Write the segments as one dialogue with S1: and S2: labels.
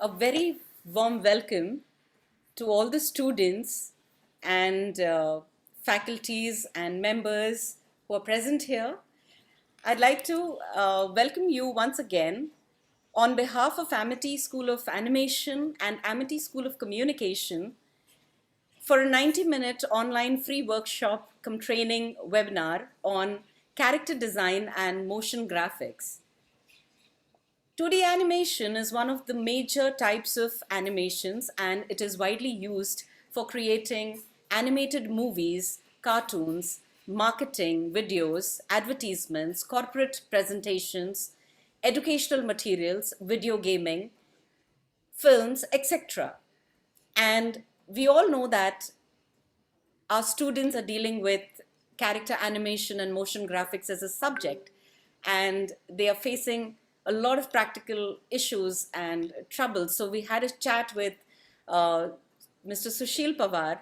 S1: a very warm welcome to all the students and faculties and members who are present here. I'd like to welcome you once again on behalf of Amity School of Animation and Amity School of Communication for a 90-minute online free workshop cum training webinar on character design and motion graphics. 2D animation is one of the major types of animations, and it is widely used for creating animated movies, cartoons, marketing, videos, advertisements, corporate presentations, educational materials, video gaming, films, etc. And we all know that our students are dealing with character animation and motion graphics as a subject, and they are facing a lot of practical issues and troubles. So we had a chat with uh, Mr. Sushil Pawar,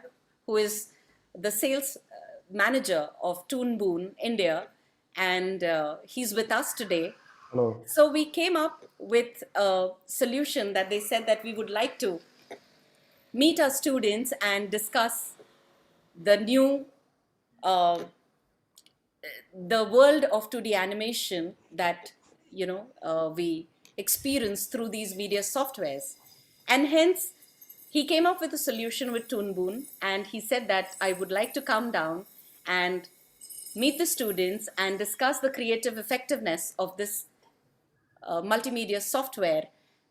S1: who is the sales manager of Toon Boon India, and he's with us today.
S2: Hello.
S1: So we came up with a solution that they said that we would like to meet our students and discuss the new uh, the world of 2D animation that we experience through these media softwares. And hence he came up with a solution with Toon Boon, and he said that I would like to come down and meet the students and discuss the creative effectiveness of this multimedia software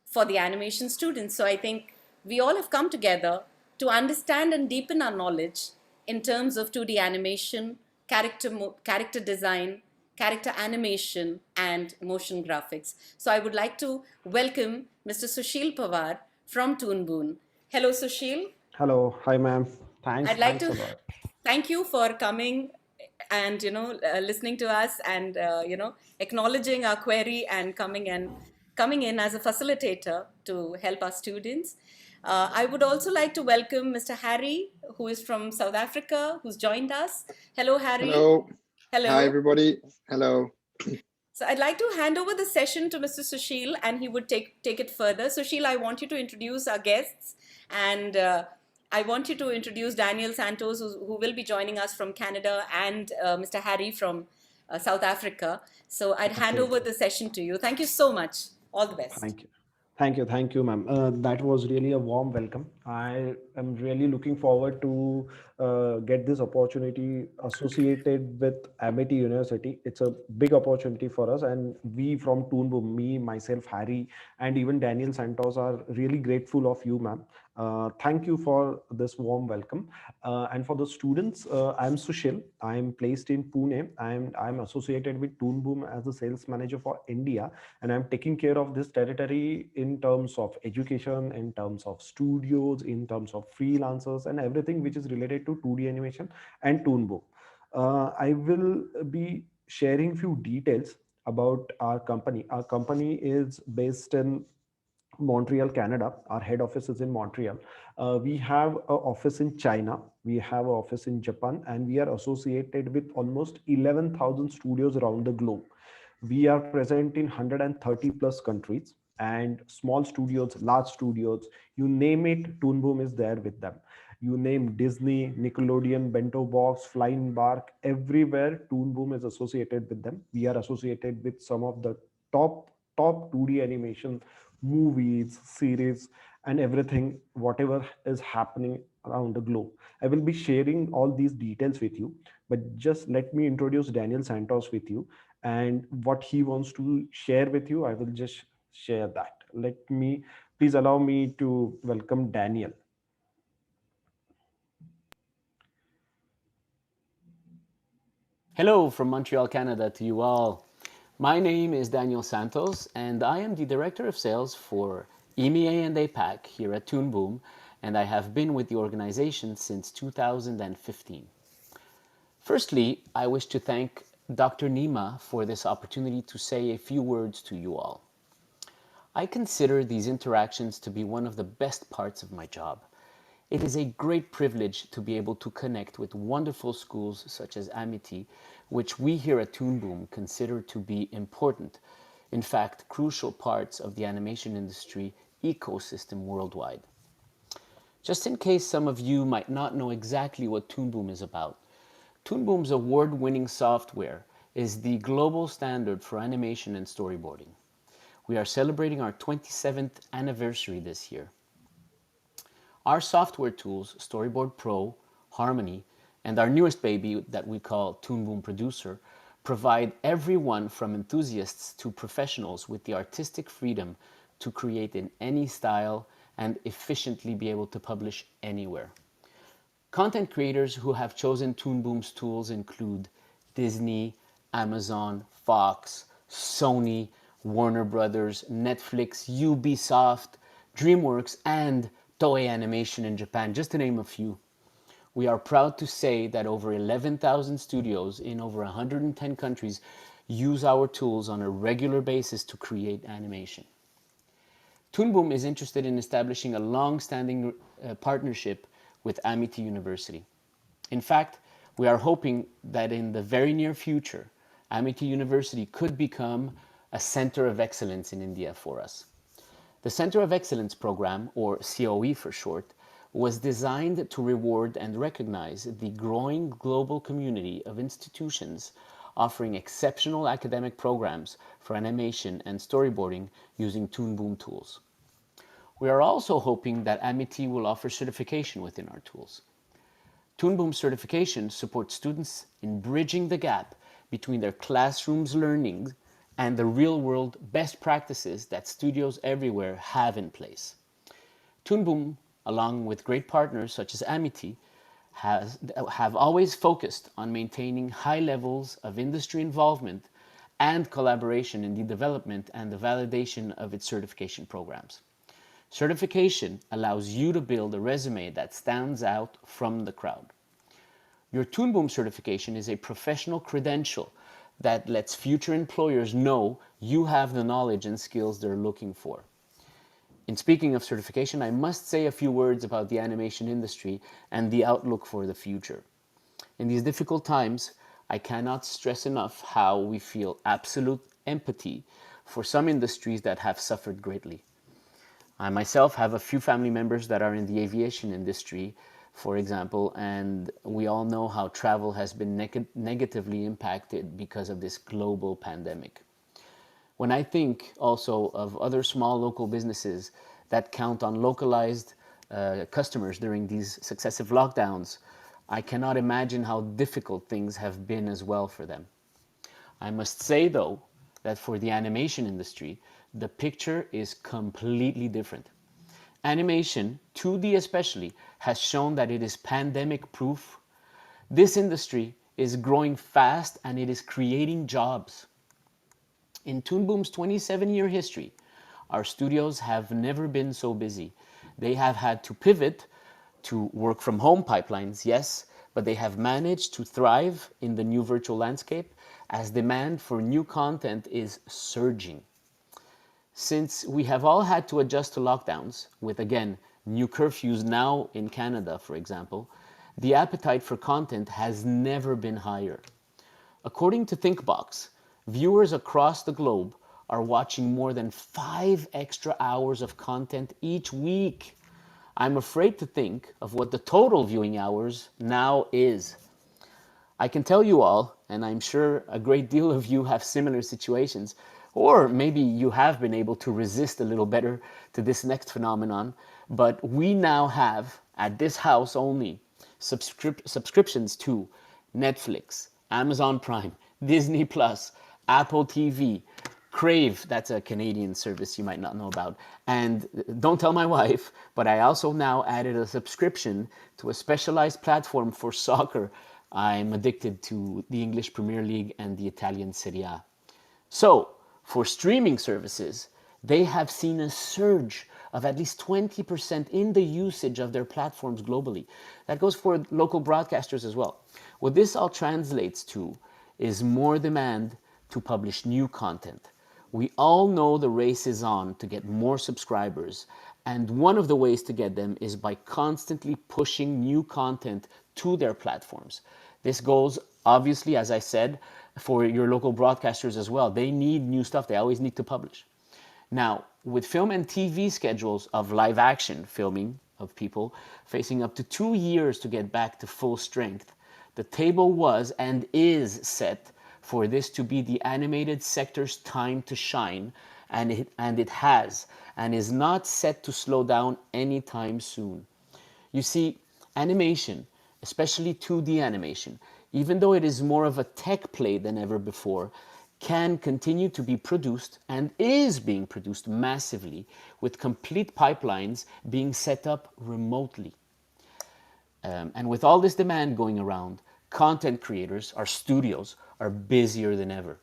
S1: for the animation students. So I think we all have come together to understand and deepen our knowledge in terms of 2D animation, character design, character animation, and motion graphics. So I would like to welcome Mr. Sushil Pawar from Toon Boon. Hello, Sushil.
S2: Hello. Hi, ma'am.
S1: I'd like
S2: Thanks a
S1: to
S2: lot.
S1: thank you for coming and listening to us and acknowledging our query and coming in as a facilitator to help our students. I would also like to welcome Mr. Harry, who is from South Africa, who's joined us. Hello, Harry.
S3: Hello. Hi,
S1: Hello.
S3: everybody. Hello.
S1: So I'd like to hand over the session to Mr. Sushil, and he would take it further. Sushil, I want you to introduce our guests, and I want you to introduce Daniel Santos, who will be joining us from Canada, and Mr. Harry from South Africa. So I'd hand
S2: Okay.
S1: over the session to you. Thank you so much. All the best.
S2: Thank you. Thank you, ma'am. That was really a warm welcome. I am really looking forward to get this opportunity associated with Amity University. It's a big opportunity for us, and we from Toon Boom, me, myself, Harry, and even Daniel Santos are really grateful of you, ma'am. Thank you for this warm welcome. And for the students, I'm Sushil. I'm placed in Pune. I'm associated with Toon Boom as a sales manager for India, and I'm taking care of this territory in terms of education, in terms of studios, in terms of freelancers, and everything which is related to 2D animation and Toon Boom. I will be sharing few details about our company. Our company is based in Montreal, Canada. Our head office is in Montreal. We have an office in China. We have an office in Japan, and we are associated with almost 11,000 studios around the globe. We are present in 130 plus countries, and small studios, large studios, you name it, Toon Boom is there with them. You name Disney, Nickelodeon, Bento Box, Flying Bark, everywhere Toon Boom is associated with them. We are associated with some of the top 2D animation movies, series, and everything, whatever is happening around the globe. I will be sharing all these details with you, but just let me introduce Daniel Santos with you, and what he wants to share with you. I will just share that. Please allow me to welcome Daniel.
S4: Hello from Montreal, Canada to you all. My name is Daniel Santos, and I am the Director of Sales for EMEA and APAC here at Toon Boom, and I have been with the organization since 2015. Firstly, I wish to thank Dr. Nima for this opportunity to say a few words to you all. I consider these interactions to be one of the best parts of my job. It is a great privilege to be able to connect with wonderful schools such as Amity, which we here at Toon Boom consider to be important, in fact, crucial parts of the animation industry ecosystem worldwide. Just in case some of you might not know exactly what Toon Boom is about, Toon Boom's award-winning software is the global standard for animation and storyboarding. We are celebrating our 27th anniversary this year. Our software tools, Storyboard Pro, Harmony, and our newest baby that we call Toon Boom Producer, provide everyone from enthusiasts to professionals with the artistic freedom to create in any style and efficiently be able to publish anywhere. Content creators who have chosen Toon Boom's tools include Disney, Amazon, Fox, Sony, Warner Brothers, Netflix, Ubisoft, DreamWorks, and Toei Animation in Japan, just to name a few. We are proud to say that over 11,000 studios in over 110 countries use our tools on a regular basis to create animation. Toon Boom is interested in establishing a long-standing partnership with Amity University. In fact, we are hoping that in the very near future, Amity University could become a center of excellence in India for us. The Center of Excellence program, or COE for short, was designed to reward and recognize the growing global community of institutions offering exceptional academic programs for animation and storyboarding using Toon Boom tools. We are also hoping that Amity will offer certification within our tools. Toon Boom certification supports students in bridging the gap between their classroom's learning and the real-world best practices that studios everywhere have in place. Toon Boom, along with great partners such as Amity, have always focused on maintaining high levels of industry involvement and collaboration in the development and the validation of its certification programs. Certification allows you to build a resume that stands out from the crowd. Your Toon Boom certification is a professional credential that lets future employers know you have the knowledge and skills they're looking for. In speaking of certification, I must say a few words about the animation industry and the outlook for the future. In these difficult times, I cannot stress enough how we feel absolute empathy for some industries that have suffered greatly. I myself have a few family members that are in the aviation industry, for example, and we all know how travel has been negatively impacted because of this global pandemic. When I think also of other small local businesses that count on localized customers during these successive lockdowns, I cannot imagine how difficult things have been as well for them. I must say, though, that for the animation industry, the picture is completely different. Animation, 2D especially, has shown that it is pandemic proof. This industry is growing fast and it is creating jobs. In Toon Boom's 27-year history, our studios have never been so busy. They have had to pivot to work from home pipelines, yes, but they have managed to thrive in the new virtual landscape as demand for new content is surging. Since we have all had to adjust to lockdowns, with again, new curfews now in Canada, for example, the appetite for content has never been higher. According to ThinkBox, viewers across the globe are watching more than 5 extra hours of content each week. I'm afraid to think of what the total viewing hours now is. I can tell you all, and I'm sure a great deal of you have similar situations, or maybe you have been able to resist a little better to this next phenomenon, but we now have, at this house only, subscriptions to Netflix, Amazon Prime, Disney Plus, Apple TV, Crave, that's a Canadian service you might not know about. And don't tell my wife, but I also now added a subscription to a specialized platform for soccer. I'm addicted to the English Premier League and the Italian Serie A. So, for streaming services, they have seen a surge of at least 20% in the usage of their platforms globally. That goes for local broadcasters as well. What this all translates to is more demand to publish new content. We all know the race is on to get more subscribers, and one of the ways to get them is by constantly pushing new content to their platforms. This goes, obviously, as I said, for your local broadcasters as well. They need new stuff. They always need to publish. Now, with film and TV schedules of live action filming of people facing up to 2 years to get back to full strength, the table was and is set for this to be the animated sector's time to shine, and it has, and is not set to slow down anytime soon. You see, animation, especially 2D animation, even though it is more of a tech play than ever before, can continue to be produced and is being produced massively, with complete pipelines being set up remotely. And with all this demand going around, content creators, our studios, are busier than ever.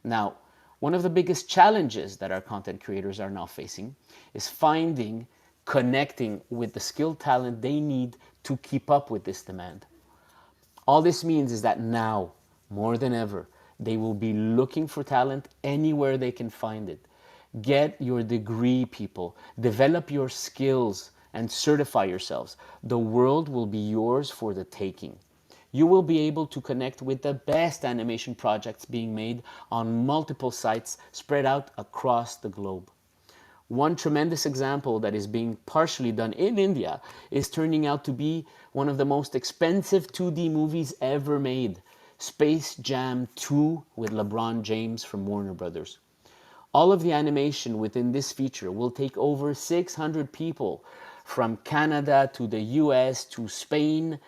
S4: Now, one of the biggest challenges that our content creators are now facing is finding, connecting with the skilled talent they need to keep up with this demand. All this means is that now, more than ever, they will be looking for talent anywhere they can find it. Get your degree, people. Develop your skills and certify yourselves. The world will be yours for the taking. You will be able to connect with the best animation projects being made on multiple sites spread out across the globe. One tremendous example that is being partially done in India is turning out to be one of the most expensive 2D movies ever made, Space Jam 2 with LeBron James from Warner Brothers. All of the animation within this feature will take over 600 people from Canada to the US to Spain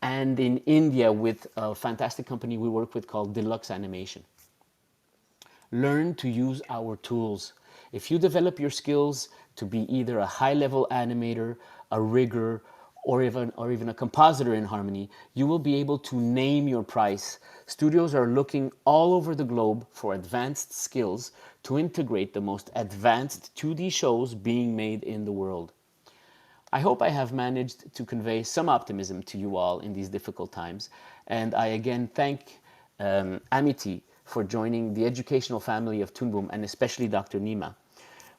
S4: and in India with a fantastic company we work with called Deluxe Animation. Learn to use our tools. If you develop your skills to be either a high-level animator, a rigger, or even a compositor in Harmony, you will be able to name your price. Studios are looking all over the globe for advanced skills to integrate the most advanced 2D shows being made in the world. I hope I have managed to convey some optimism to you all in these difficult times, and I again thank Amity for joining the educational family of Toon Boom, and especially Dr. Nima.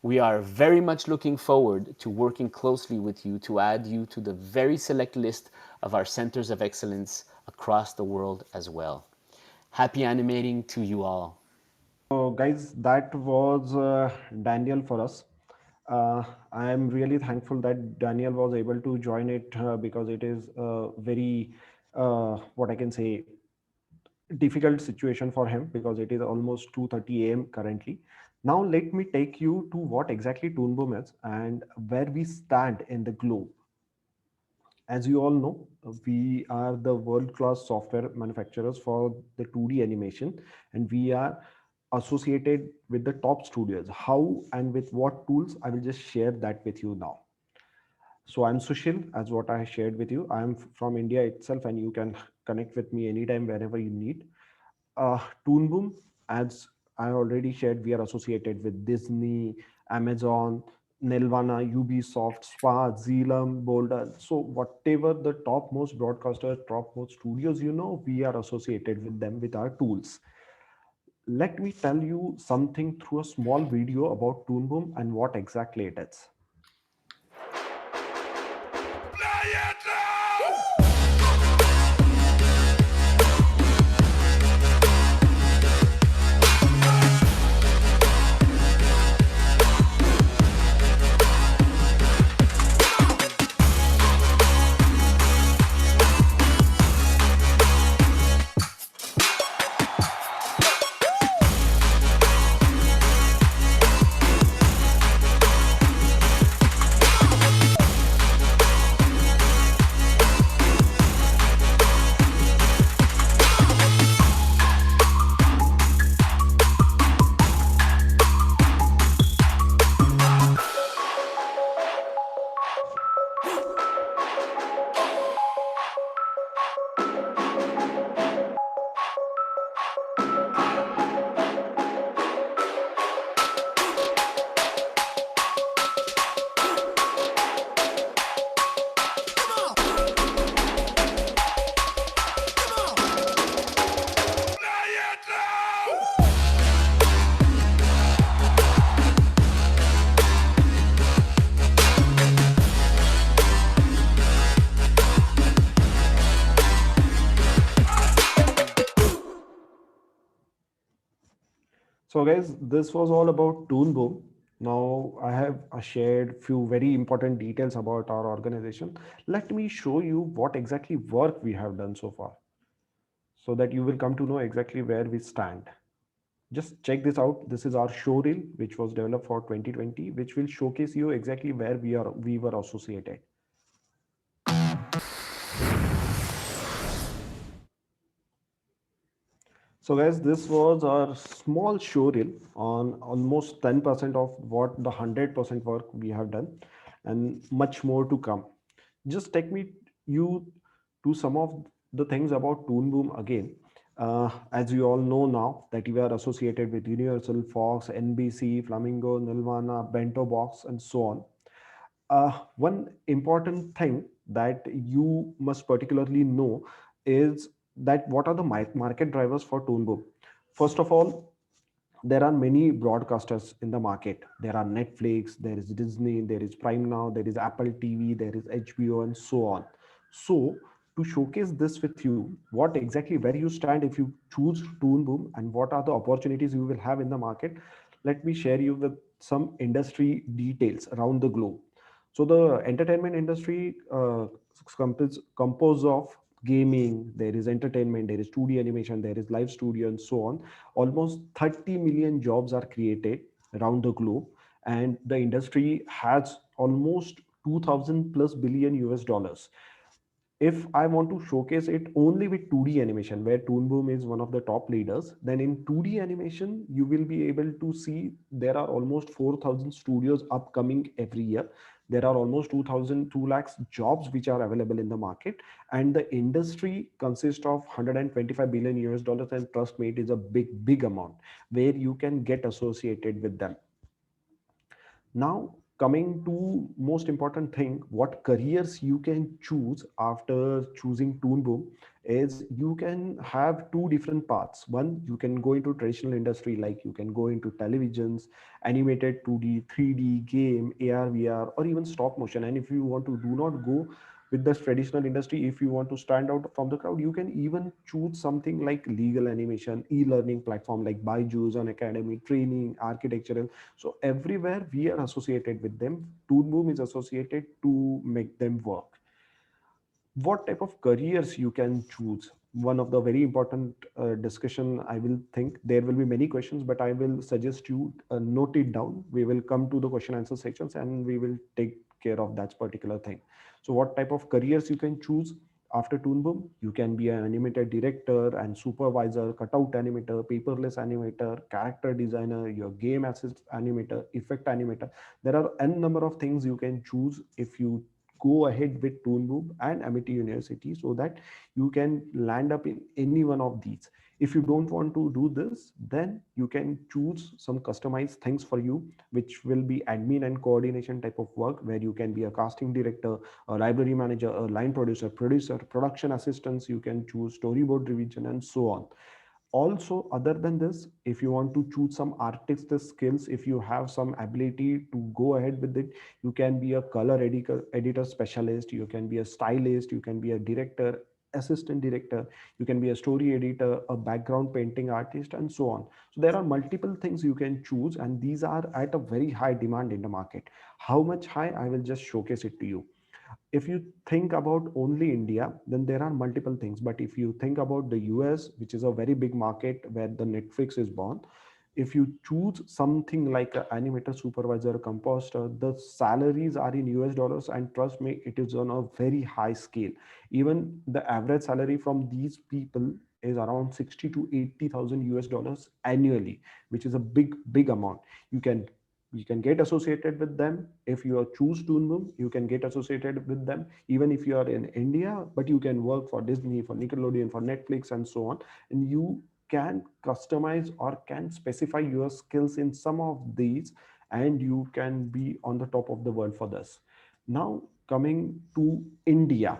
S4: We are very much looking forward to working closely with you to add you to the very select list of our centers of excellence across the world as well. Happy animating to you all.
S2: So, guys, that was Daniel for us. I am really thankful that Daniel was able to join it because it is a very, what I can say, difficult situation for him because it is almost 2:30 a.m. currently. Now, let me take you to what exactly Toon Boom is and where we stand in the globe. As you all know, we are the world-class software manufacturers for the 2D animation, and we are associated with the top studios. How and with what tools, I will just share that with you now. So I'm Sushil, as what I shared with you. I'm from India itself, and you can connect with me anytime, wherever you need. Toon Boom, as I already shared, we are associated with Disney, Amazon, Nelvana, Ubisoft, Spa, Xelam, Boulder. So whatever the topmost broadcasters, topmost studios, we are associated with them with our tools. Let me tell you something through a small video about Toon Boom and what exactly it is. So guys, this was all about Toon Boom. Now I have shared few very important details about our organization. Let me show you what exactly work we have done so far, so that you will come to know exactly where we stand. Just check this out. This is our show reel, which was developed for 2020, which will showcase you exactly where we were associated. So guys, this was our small show reel on almost 10% of what the 100% work we have done, and much more to come. Just take me you to some of the things about Toon Boom again. As you all know now that we are associated with Universal, Fox, NBC, Flamingo, Nirvana, Bento Box, and so on. One important thing that you must particularly know is that what are the market drivers for Toon Boom. First of all, there are many broadcasters in the market. There are Netflix, there is Disney, there is Prime Now, there is Apple TV, there is HBO, and so on. So to showcase this with you, what exactly where you stand if you choose Toon Boom, and what are the opportunities you will have in the market, let me share you with some industry details around the globe. So the entertainment industry composed of gaming, there is entertainment, there is 2D animation, there is live studio, and so on. Almost 30 million jobs are created around the globe, and the industry has almost 2000 plus billion US dollars. If I want to showcase it only with 2D animation, where Toon Boom is one of the top leaders, then in 2D animation, you will be able to see there are almost 4,000 studios upcoming every year. There are almost 2,000, 2 lakhs jobs which are available in the market. And the industry consists of 125 billion US dollars. And trust me, it is a big, big amount where you can get associated with them. Now, coming to most important thing, what careers you can choose after choosing Toon Boom is you can have two different paths. One, you can go into traditional industry, like you can go into televisions, animated 2D, 3D, game, AR, VR, or even stop motion. And if you want to do not go with the traditional industry, if you want to stand out from the crowd, you can even choose something like legal animation, e-learning platform like Byju's, an academy, training, architectural. So everywhere we are associated with them, Toon Boom is associated to make them work. What type of careers you can choose? One of the very important discussion, I will think there will be many questions, but I will suggest you note it down. We will come to the question answer sections and we will take care of that particular thing. So what type of careers you can choose after Toon Boom? You can be an animator director and supervisor, cutout animator, paperless animator, character designer, your game assist animator, effect animator. There are n number of things you can choose if you go ahead with Toon Boom and Amity University, so that you can land up in any one of these. If you don't want to do this, then you can choose some customized things for you, which will be admin and coordination type of work, where you can be a casting director, a library manager, a line producer, production assistants. You can choose storyboard revision and so on. Also, other than this, if you want to choose some artistic skills, if you have some ability to go ahead with it, you can be a color editor specialist, you can be a stylist, you can be a director, assistant director, you can be a story editor, a background painting artist, and so on. So there are multiple things you can choose, and these are at a very high demand in the market. How much high? I will just showcase it to you. If you think about only India, then there are multiple things. But if you think about the US, which is a very big market where the Netflix is born, if you choose something like an animator, supervisor, composer, the salaries are in US dollars, and trust me, it is on a very high scale. Even the average salary from these people is around 60 to 80,000 US dollars annually, which is a big, big amount. You can you can get associated with them. If you are choose Toon Boom, you can get associated with them even if you are in India, but you can work for Disney, for Nickelodeon, for Netflix, and so on. And you can customize or can specify your skills in some of these, and you can be on the top of the world for this. Now, coming to India,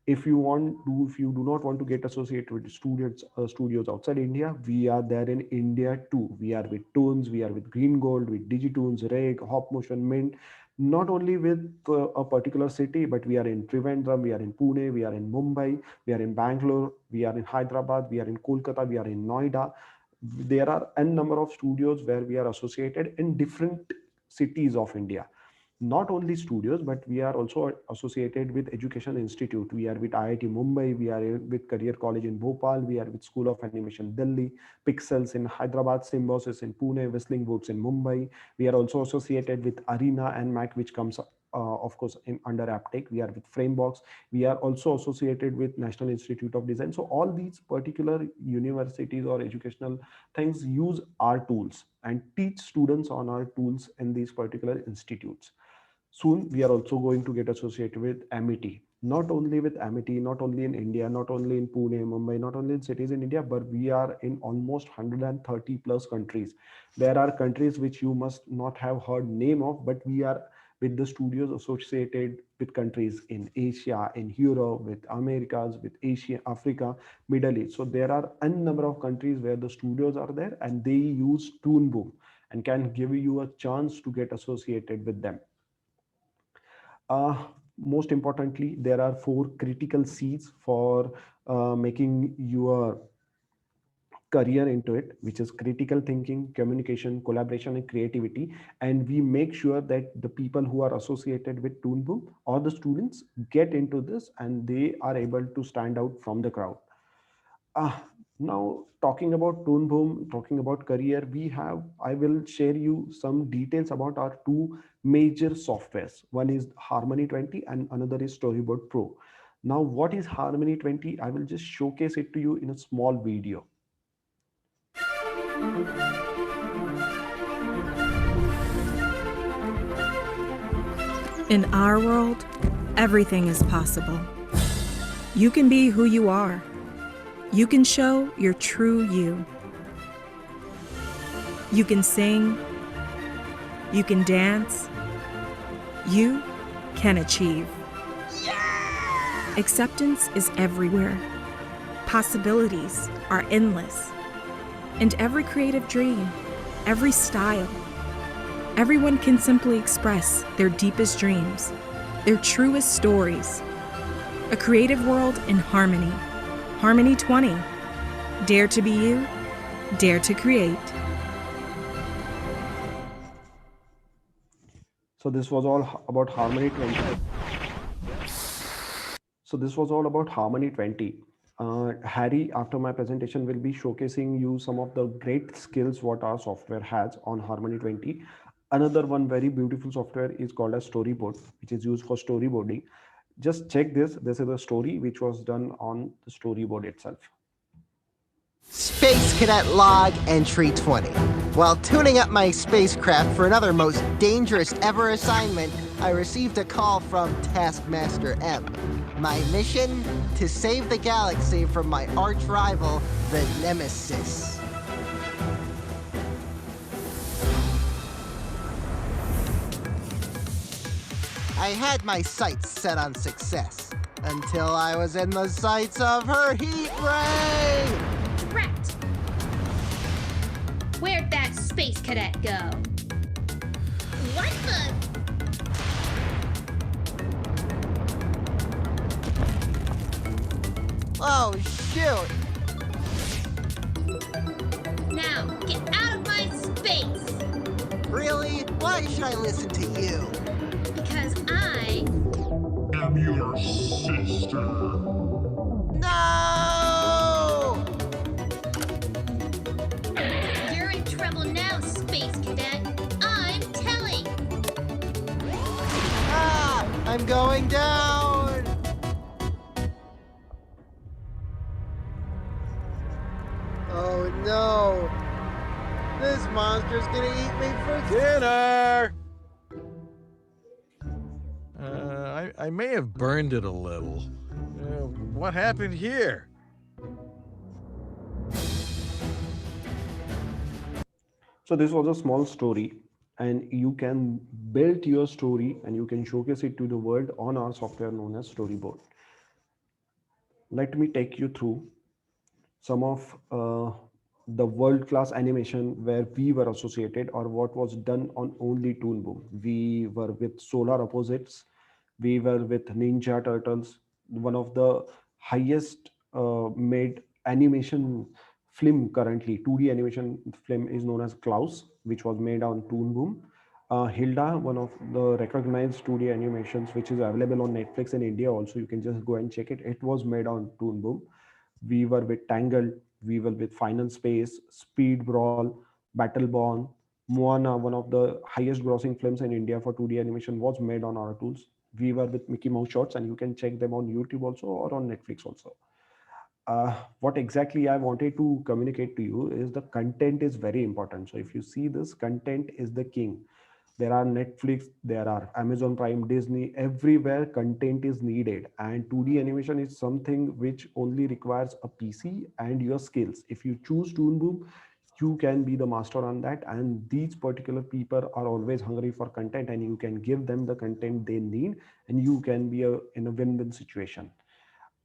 S2: if you do not want to get associated with studios outside India, we are there in India too. We are with Toons, we are with Green Gold, with Digitoons, Reg, Hop Motion, Mint. Not only with a particular city, but we are in Trivandrum, we are in Pune, we are in Mumbai, we are in Bangalore, we are in Hyderabad, we are in Kolkata, we are in Noida. There are n number of studios where we are associated in different cities of India. Not only studios, but we are also associated with education institute. We are with IIT Mumbai, we are with Career College in Bhopal, we are with School of Animation Delhi, Pixels in Hyderabad, Symbiosis in Pune, Whistling Woods in Mumbai. We are also associated with Arena and Mac, which comes of course in under Aptech. We are with Framebox. We are also associated with National Institute of Design. So all these particular universities or educational things use our tools and teach students on our tools in these particular institutes. Soon we are also going to get associated with Amity. Not only with Amity, not only in India, not only in Pune, Mumbai, not only in cities in India, but we are in almost 130 plus countries. There are countries which you must not have heard name of, but we are with the studios associated with countries in Asia, in Europe, with Americas, with Asia, Africa, Middle East. So there are a number of countries where the studios are there and they use Toon Boom and can give you a chance to get associated with them. Most importantly, there are four critical C's for making your career into it, which is critical thinking, communication, collaboration, and creativity. And we make sure that the people who are associated with Toon Boom or the students get into this and they are able to stand out from the crowd. Now, talking about Toon Boom, talking about career, I will share you some details about our two major softwares. One is Harmony 20 and another is Storyboard Pro. Now, what is Harmony 20? I will just showcase it to you in a small video.
S5: In our world, everything is possible. You can be who you are. You can show your true you. You can sing. You can dance. You can achieve. Yeah! Acceptance is everywhere. Possibilities are endless. And every creative dream, every style, everyone can simply express their deepest dreams, their truest stories. A creative world in harmony. Harmony 20. Dare to be you, dare to create.
S2: So this was all about Harmony 20. So this was all about Harmony 20. Harry, after my presentation, will be showcasing you some of the great skills what our software has on Harmony 20. Another one very beautiful software is called as Storyboard, which is used for storyboarding. Just check this. This is a story which was done on the storyboard itself.
S6: Space Cadet Log Entry 20. While tuning up my spacecraft for another most dangerous ever assignment, I received a call from Taskmaster M. My mission? To save the galaxy from my arch rival, the Nemesis. I had my sights set on success, until I was in the sights of her heat ray!
S7: Rat! Where'd that space cadet go? What the?
S6: Oh, shoot!
S7: Now, get out of my space!
S6: Really? Why should I listen to you?
S7: Because I
S8: am your sister.
S6: No!
S7: You're in trouble now, space cadet. I'm telling.
S6: Ah! I'm going down! Oh no! This monster's gonna eat me for dinner!
S8: I may have burned it a little. What happened here?
S2: So this was a small story, and you can build your story and you can showcase it to the world on our software known as Storyboard. Let me take you through some of the world-class animation where we were associated or what was done on only Toon Boom. We were with Solar Opposites. We were with Ninja Turtles. One of the highest made animation film currently, 2D animation film is known as Klaus, which was made on Toon Boom. Hilda, one of the recognized 2D animations, which is available on Netflix in India also. You can just go and check it. It was made on Toon Boom. We were with Tangled, we were with Final Space, Speed Brawl, Battleborn, Moana, one of the highest grossing films in India for 2D animation, was made on our tools. We were with Mickey Mouse Shorts, and you can check them on YouTube also or on Netflix also. What exactly I wanted to communicate to you is the content is very important. So if you see this, content is the king. There are Netflix, there are Amazon Prime, Disney, everywhere content is needed. And 2D animation is something which only requires a PC and your skills. If you choose Toon Boom, you can be the master on that. And these particular people are always hungry for content, and you can give them the content they need, and you can be in a win-win situation.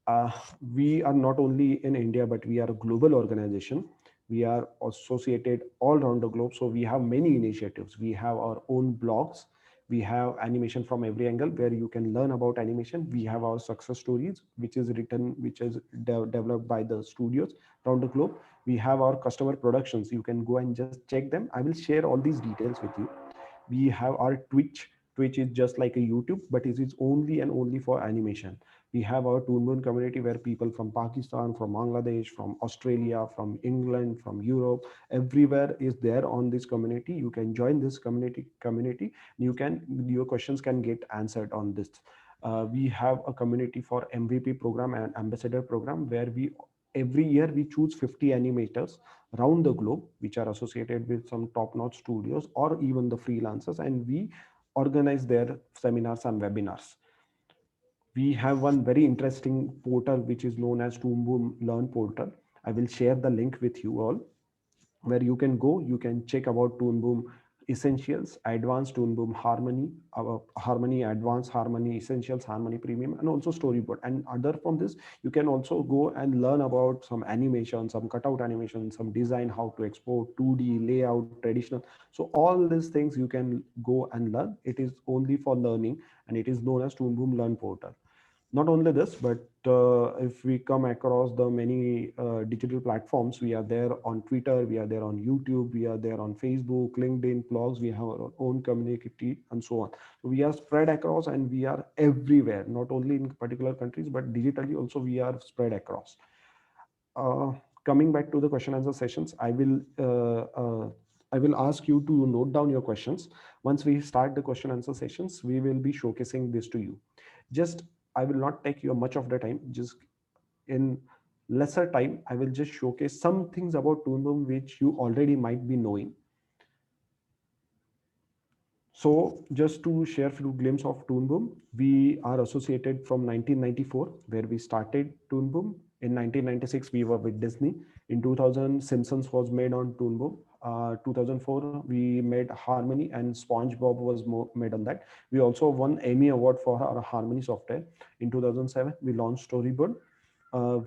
S2: uh, we are not only in India, but we are a global organization. We are associated all around the globe. So we have many initiatives. We have our own blogs. We have animation from every angle where you can learn about animation. We have our success stories, which is written, which is developed by the studios around the globe. We have our customer productions. You can go and just check them. I will share all these details with you. We have our Twitch is just like a YouTube, but it is only and only for animation. We have our Toon Boom community where people from Pakistan, from Bangladesh, from Australia, from England, from Europe, everywhere is there on this community. You can join this community. You can, your questions can get answered on this. We have a community for MVP program and ambassador program where we every year we choose 50 animators around the globe which are associated with some top-notch studios or even the freelancers, and we organize their seminars and webinars. We have one very interesting portal which is known as Toon Boom Learn Portal. I will share the link with you all, where you can go, you can check about Toon Boom Essentials, Advanced Toon Boom Harmony, Harmony Advanced, Harmony Essentials, Harmony Premium, and also Storyboard. And other from this, you can also go and learn about some animation, some cutout animation, some design, how to export 2D, layout, traditional. So all these things you can go and learn. It is only for learning, and it is known as Toon Boom Learn Portal. Not only this, but if we come across the many digital platforms, we are there on Twitter, we are there on YouTube, we are there on Facebook, LinkedIn, blogs, we have our own community and so on. So we are spread across and we are everywhere, not only in particular countries, but digitally also we are spread across. Coming back to the question answer sessions, I will ask you to note down your questions. Once we start the question answer sessions, we will be showcasing this to you. Just, I will not take you much of the time. Just in lesser time, I will just showcase some things about Toon Boom which you already might be knowing. So just to share a few glimpses of Toon Boom, we are associated from 1994, where we started Toon Boom. In 1996, we were with Disney. In 2000, Simpsons was made on Toon Boom. 2004, we made Harmony, and SpongeBob was made on that. We also won Emmy Award for our Harmony software. In 2007, we launched Storyboard.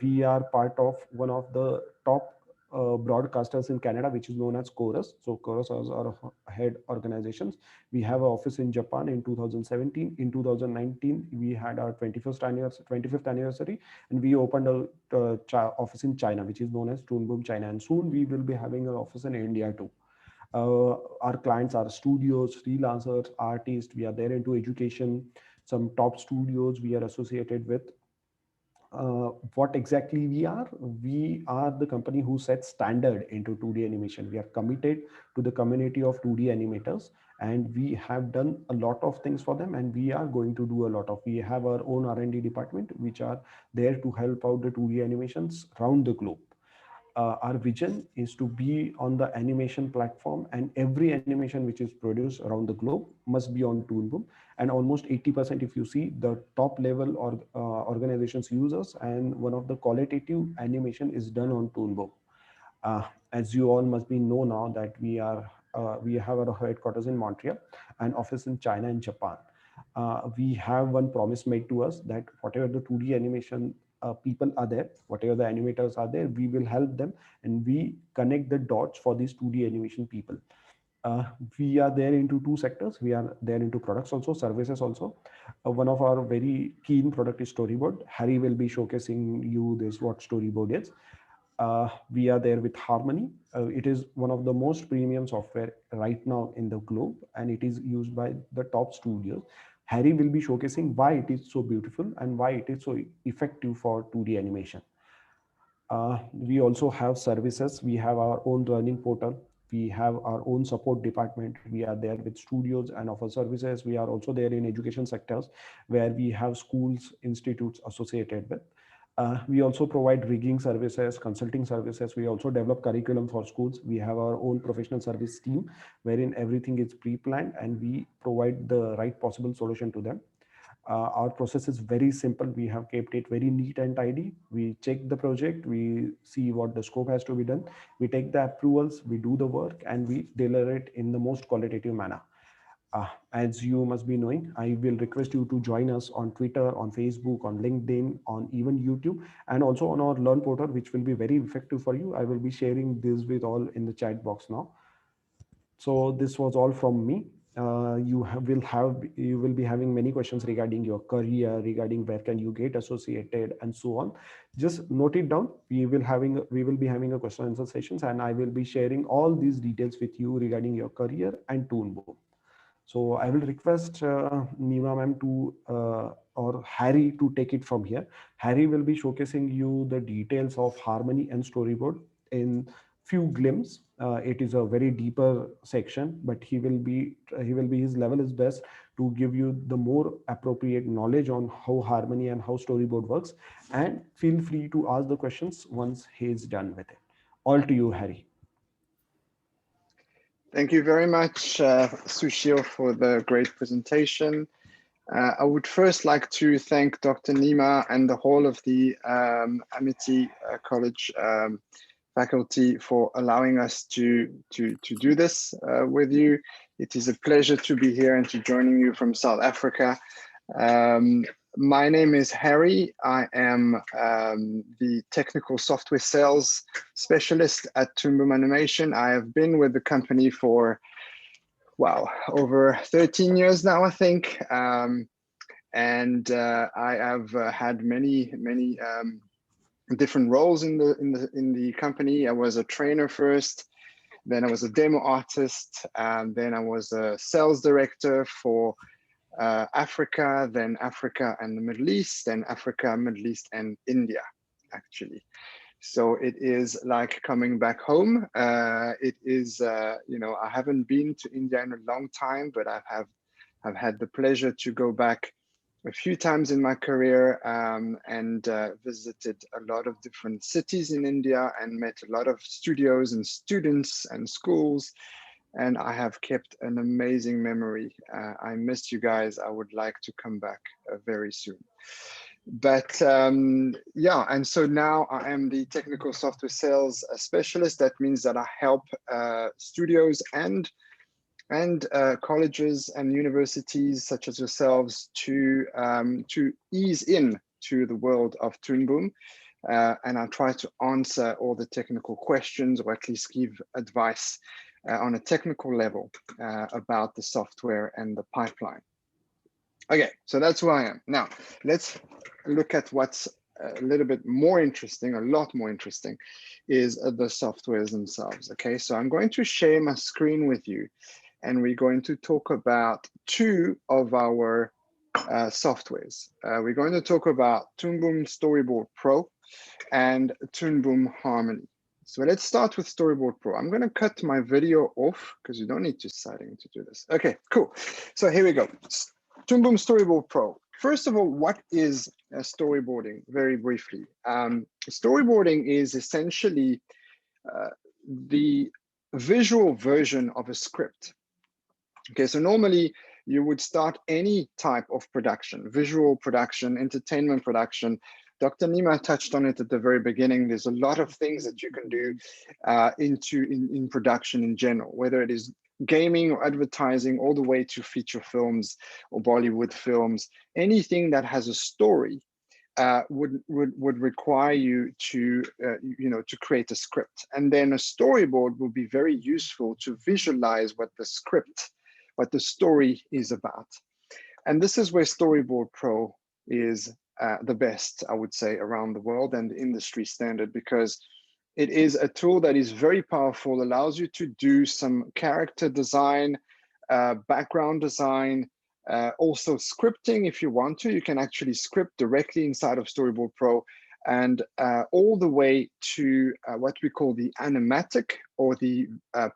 S2: We are part of one of the top broadcasters in Canada, which is known as Chorus. So Chorus is our head organizations. We have an office in Japan in 2017. In 2019, we had our 25th anniversary, and we opened a office in China, which is known as Toon Boom China. And soon we will be having an office in India too. Our clients are studios, freelancers, artists. We are there into education. Some top studios we are associated with. What exactly we are the company who sets standard into 2D animation. We are committed to the community of 2D animators, and we have done a lot of things for them, and we are going to do a lot of. We have our own R&D department which are there to help out the 2D animations around the globe. Our vision is to be on the animation platform, and every animation which is produced around the globe must be on Toon Boom. And almost 80%, if you see, the top level or organizations use us, and one of the qualitative animation is done on Toon Boom. As you all must be know now that we have our headquarters in Montreal and office in China and Japan. We have one promise made to us that whatever the 2D animation people are there, whatever the animators are there, we will help them, and we connect the dots for these 2D animation people. We are there into two sectors. We are there into products also, services also. One of our very keen product is Storyboard. Harry will be showcasing you this what Storyboard is. We are there with Harmony. It is one of the most premium software right now in the globe, and it is used by the top studios. Harry will be showcasing why it is so beautiful and why it is so effective for 2D animation. We also have services. We have our own learning portal. We have our own support department. We are there with studios and offer services. We are also there in education sectors where we have schools, institutes associated with. We also provide rigging services, consulting services. We also develop curriculum for schools. We have our own professional service team wherein everything is pre-planned and we provide the right possible solution to them. Our process is very simple. We have kept it very neat and tidy. We check the project, we see what the scope has to be done, we take the approvals, we do the work, and we deliver it in the most qualitative manner. As you must be knowing, I will request you to join us on Twitter, on Facebook, on LinkedIn, on even YouTube, and also on our Learn portal, which will be very effective for you. I will be sharing this with all in the chat box now. So this was all from me. You will be having many questions regarding your career, regarding where can you get associated, and so on. Just note it down. We will be having a question and answer sessions, and I will be sharing all these details with you regarding your career and Toon Boom. So I will request Nima ma'am to or Harry to take it from here. Harry will be showcasing you the details of Harmony and storyboard in few glimpses. It is a very deeper section, but his level is best to give you the more appropriate knowledge on how Harmony and how storyboard works. And feel free to ask the questions once he is done with it. All to you, Harry.
S3: Thank you very much, Sushil, for the great presentation. I would first like to thank Dr. Nima and the whole of the Amity College faculty for allowing us to do this with you. It is a pleasure to be here and to joining you from South Africa. My name is Harry. I am the technical software sales specialist at Toon Boom Animation. I have been with the company for, wow, over 13 years now, I think. And I have had many different roles in the company. I was a trainer first, then I was a demo artist, and then I was a sales director for Africa, then Africa and the Middle East, then Africa, Middle East, and India, actually. So it is like coming back home. It is, you know, I haven't been to India in a long time, but I've had the pleasure to go back a few times in my career and visited a lot of different cities in India and met a lot of studios and students and schools. And I have kept an amazing memory. I missed you guys. I would like to come back very soon. But yeah, and so now I am the technical software sales specialist. That means that I help studios and colleges and universities such as yourselves to ease in to the world of Toon Boom. And I try to answer all the technical questions, or at least give advice on a technical level about the software and the pipeline. Okay, so that's who I am. Now, let's look at what's a little bit more interesting, a lot more interesting, is the softwares themselves. Okay, so I'm going to share my screen with you, and we're going to talk about two of our softwares. We're going to talk about Toon Boom Storyboard Pro and Toon Boom Harmony. So let's start with Storyboard Pro. I'm going to cut my video off because you don't need to setting to do this. Okay, cool. So here we go. Toon Boom Storyboard Pro. First of all, what is storyboarding? Very briefly. Storyboarding is essentially the visual version of a script. Okay, so normally you would start any type of production, visual production, entertainment production. Dr. Nima touched on it at the very beginning. There's a lot of things that you can do in production in general, whether it is gaming or advertising, all the way to feature films or Bollywood films. Anything that has a story would require you to to create a script, and then a storyboard will be very useful to visualize what the script, what the story is about. And this is where Storyboard Pro is the best, I would say, around the world and the industry standard, because It is a tool that is very powerful, allows you to do some character design, background design, also scripting if you want to. You can actually script directly inside of Storyboard Pro, and all the way to what we call the animatic, or the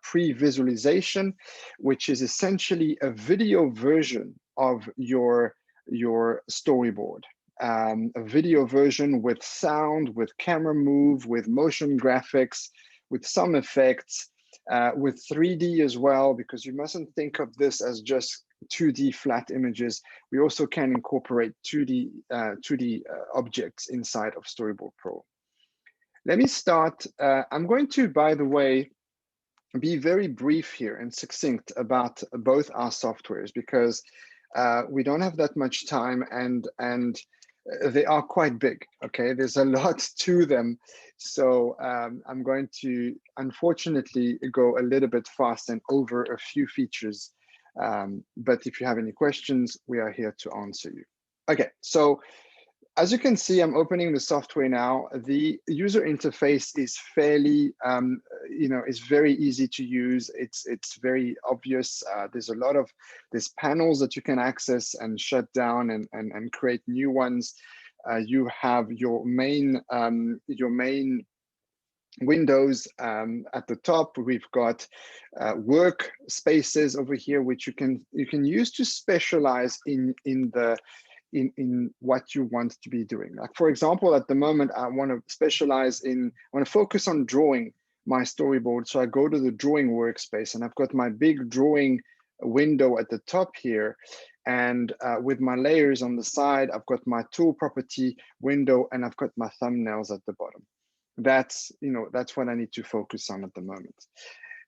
S3: pre-visualization, which is essentially a video version of your storyboard. A video version with sound, with camera move, with motion graphics, with some effects, with 3D as well, because you mustn't think of this as just 2D flat images. We also can incorporate 2D objects inside of Storyboard Pro. Let me start. I'm going to, by the way, be very brief here and succinct about both our softwares, because we don't have that much time, and they are quite big. Okay, there's a lot to them, so I'm going to unfortunately go a little bit fast and over a few features, but if you have any questions, we are here to answer you. Okay, so as you can see, I'm opening the software now. The user interface is fairly, is very easy to use. It's very obvious. There's panels that you can access and shut down and create new ones. You have your main windows at the top. We've got work spaces over here, which you can use to specialize in what you want to be doing. Like, for example, at the moment, I want to focus on drawing my storyboard. So I go to the drawing workspace, and I've got my big drawing window at the top here. And with my layers on the side, I've got my tool property window, and I've got my thumbnails at the bottom. That's what I need to focus on at the moment.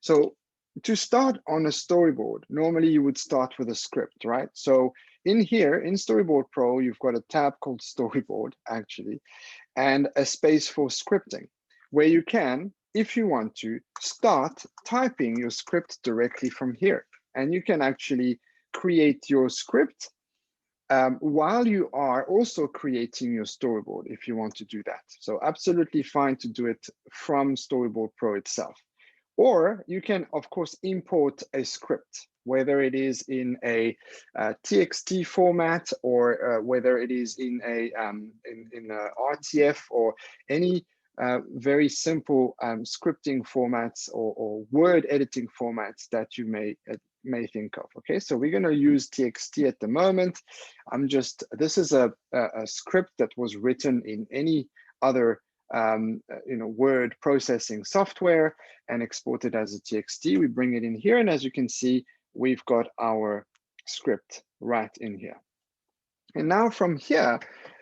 S3: So to start on a storyboard, normally you would start with a script, right? So in here, in Storyboard Pro, you've got a tab called Storyboard, actually, and a space for scripting, where you can, if you want to, start typing your script directly from here. And you can actually create your script while you are also creating your storyboard, if you want to do that. So absolutely fine to do it from Storyboard Pro itself. Or you can, of course, import a script, whether it is in a TXT format, or whether it is in a RTF, or any very simple scripting formats, or word editing formats that you may think of. Okay, so we're going to use TXT at the moment. This is a script that was written in any other word processing software and exported as a TXT. We bring it in here, and as you can see, we've got our script right in here. And now from here,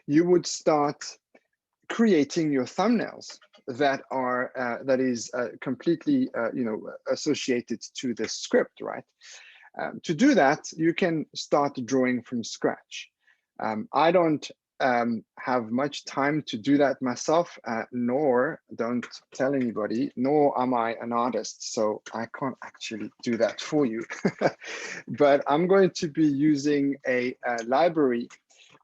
S3: you would start creating your thumbnails that is completely associated to this script, right? To do that, you can start drawing from scratch. I don't have much time to do that myself, nor don't tell anybody, nor am I an artist, so I can't actually do that for you. But I'm going to be using a library,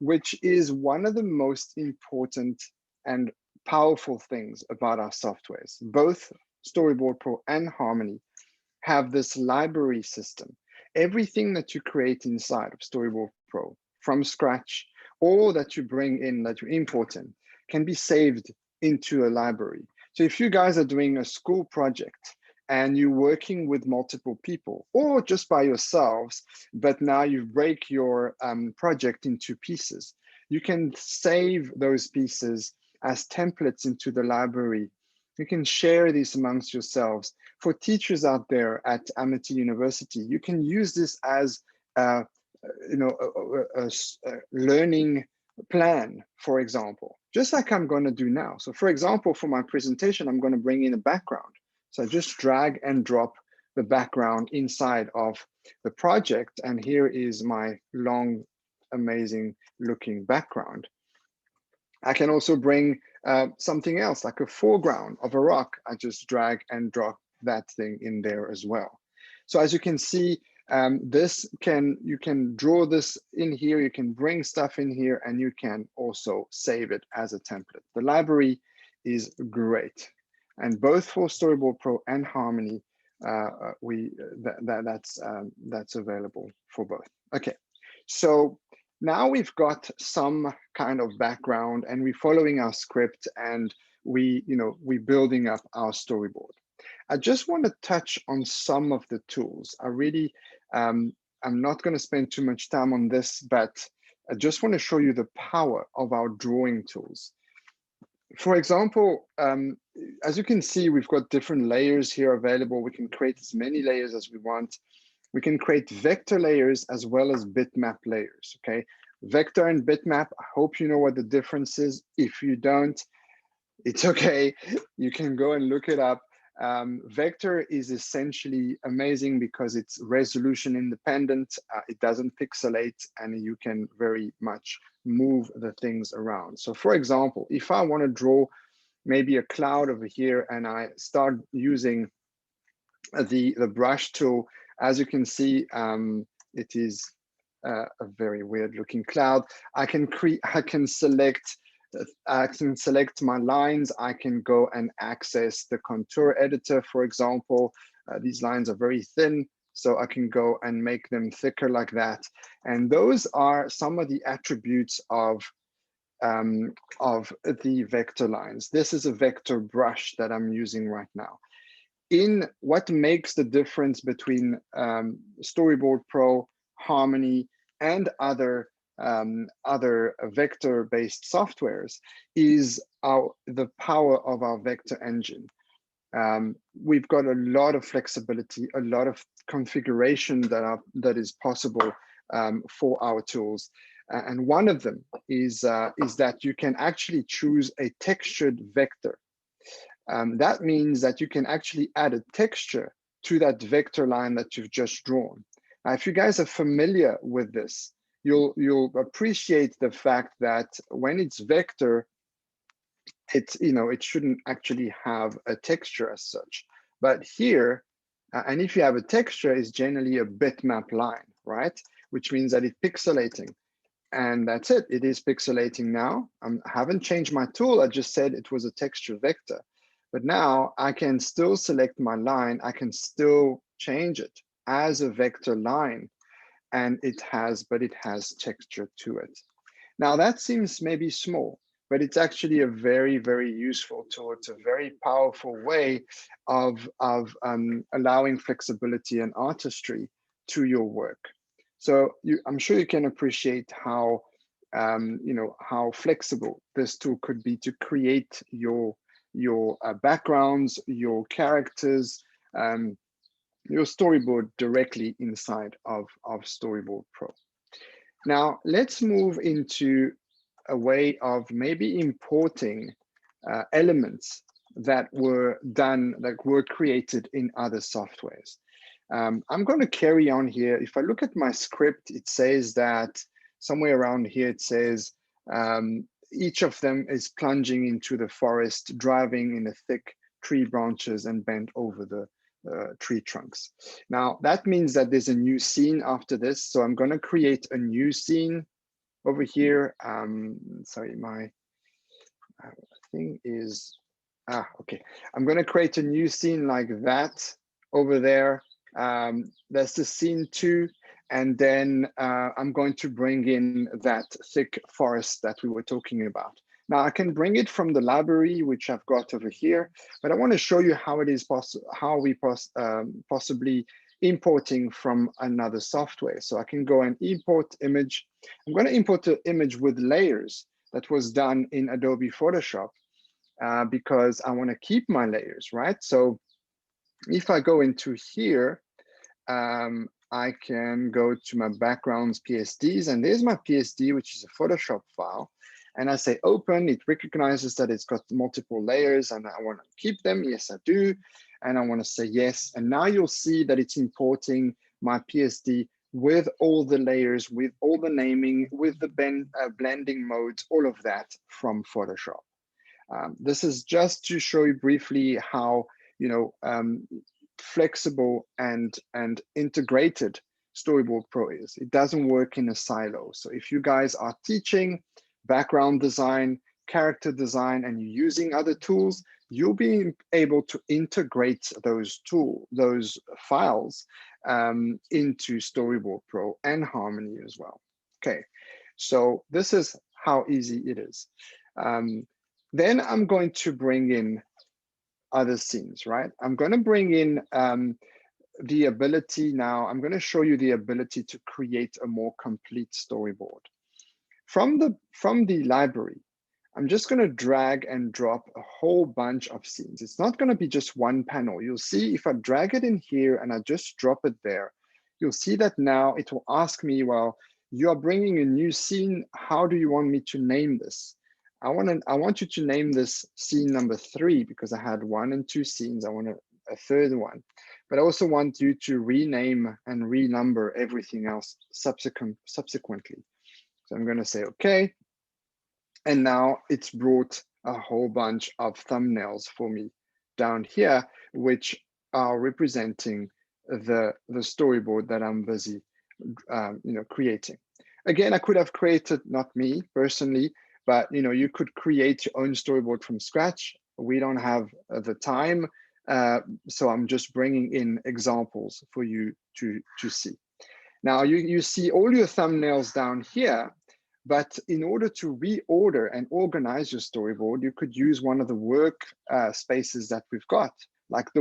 S3: which is one of the most important and powerful things about our softwares. Both Storyboard Pro and Harmony have this library system. Everything that you create inside of Storyboard Pro from scratch, or that you bring in, that you import in, can be saved into a library. So if you guys are doing a school project and you're working with multiple people, or just by yourselves, but now you break your project into pieces, you can save those pieces as templates into the library. You can share these amongst yourselves. For teachers out there at Amity University, you can use this as a learning plan, for example, just like I'm going to do now. So for example, for my presentation, I'm going to bring in a background. So I just drag and drop the background inside of the project. And here is my long, amazing looking background. I can also bring something else, like a foreground of a rock. I just drag and drop that thing in there as well. So as you can see, you can draw this in here, you can bring stuff in here, and you can also save it as a template. The library is great. And both for Storyboard Pro and Harmony, that's available for both. Okay, so now we've got some kind of background and we're following our script and we're building up our storyboard. I just want to touch on some of the tools. I'm not going to spend too much time on this, but I just want to show you the power of our drawing tools. For example, as you can see, we've got different layers here available. We can create as many layers as we want. We can create vector layers as well as bitmap layers, okay? Vector and bitmap, I hope you know what the difference is. If you don't, it's okay. You can go and look it up. Vector is essentially amazing because it's resolution independent. It doesn't pixelate and you can very much move the things around. So for example, if I want to draw maybe a cloud over here and I start using the brush tool, as you can see, it is a very weird looking cloud. I can select my lines. I can go and access the contour editor, for example. These lines are very thin, so I can go and make them thicker like that. And those are some of the attributes of the vector lines. This is a vector brush that I'm using right now. In what makes the difference between Storyboard Pro, Harmony, and other vector-based softwares is the power of our vector engine. We've got a lot of flexibility, a lot of configuration that is possible for our tools. And one of them is that you can actually choose a textured vector. That means that you can actually add a texture to that vector line that you've just drawn. Now, if you guys are familiar with this, you'll appreciate the fact that when it's vector, it shouldn't actually have a texture as such. But here, and if you have a texture, it's generally a bitmap line, right? Which means that it's pixelating. And that's it, it is pixelating now. I haven't changed my tool, I just said it was a texture vector. But now I can still select my line, I can still change it as a vector line, and it has texture to it. Now that seems maybe small, but it's actually a very, very useful tool. It's a very powerful way of allowing flexibility and artistry to your work. So I'm sure you can appreciate how how flexible this tool could be to create your backgrounds, your characters, your storyboard directly inside of Storyboard Pro. Now let's move into a way of maybe importing elements that were created in other softwares. I'm going to carry on here. If I look at my script, it says that somewhere around here, it says each of them is plunging into the forest, driving in the thick tree branches and bent over the tree trunks. Now, that means that there's a new scene after this. So I'm going to create a new scene over here. Sorry, my thing is, okay. I'm going to create a new scene like that over there. That's the scene 2, and then I'm going to bring in that thick forest that we were talking about. Now I can bring it from the library, which I've got over here, but I want to show you how it is possibly importing from another software. So I can go and import image. I'm going to import the image with layers that was done in Adobe Photoshop because I want to keep my layers, right? So if I go into here, I can go to my backgrounds PSDs, and there's my PSD, which is a Photoshop file. And I say open, it recognizes that it's got multiple layers and I want to keep them. Yes, I do. And I want to say yes. And now you'll see that it's importing my PSD with all the layers, with all the naming, with the blending modes, all of that from Photoshop. This is just to show you briefly how flexible and integrated Storyboard Pro is. It doesn't work in a silo. So if you guys are teaching background design, character design, and you're using other tools, you'll be able to integrate those files into Storyboard Pro and Harmony as well. Okay, so this is how easy it is. Then I'm going to bring in other scenes, right? I'm going to bring in the ability now. I'm going to show you the ability to create a more complete storyboard. From the library, I'm just going to drag and drop a whole bunch of scenes. It's not going to be just one panel. You'll see if I drag it in here and I just drop it there, you'll see that now it will ask me, well, you are bringing a new scene. How do you want me to name this? I want you to name this scene number 3 because I had 1 and 2 scenes. I want a third one, but I also want you to rename and renumber everything else subsequently. So I'm going to say, okay. And now it's brought a whole bunch of thumbnails for me down here, which are representing the storyboard that I'm busy creating. Again, I could have created, not me personally, but you could create your own storyboard from scratch. We don't have the time, so I'm just bringing in examples for you to see. Now you see all your thumbnails down here, but in order to reorder and organize your storyboard, you could use one of the work spaces that we've got, like the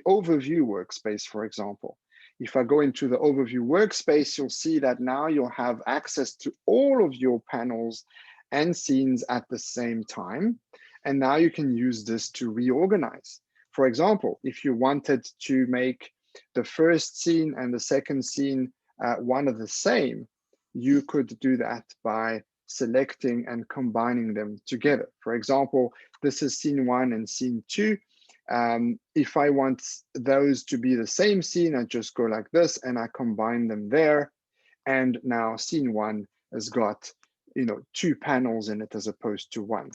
S3: overview workspace, for example. If I go into the overview workspace, you'll see that now you'll have access to all of your panels and scenes at the same time. And now you can use this to reorganize. For example, if you wanted to make the first scene and the second scene one of the same, you could do that by selecting and combining them together. For example, this is scene 1 and scene 2. If I want those to be the same scene, I just go like this and I combine them there. And now scene 1 has got 2 panels in it as opposed to 1.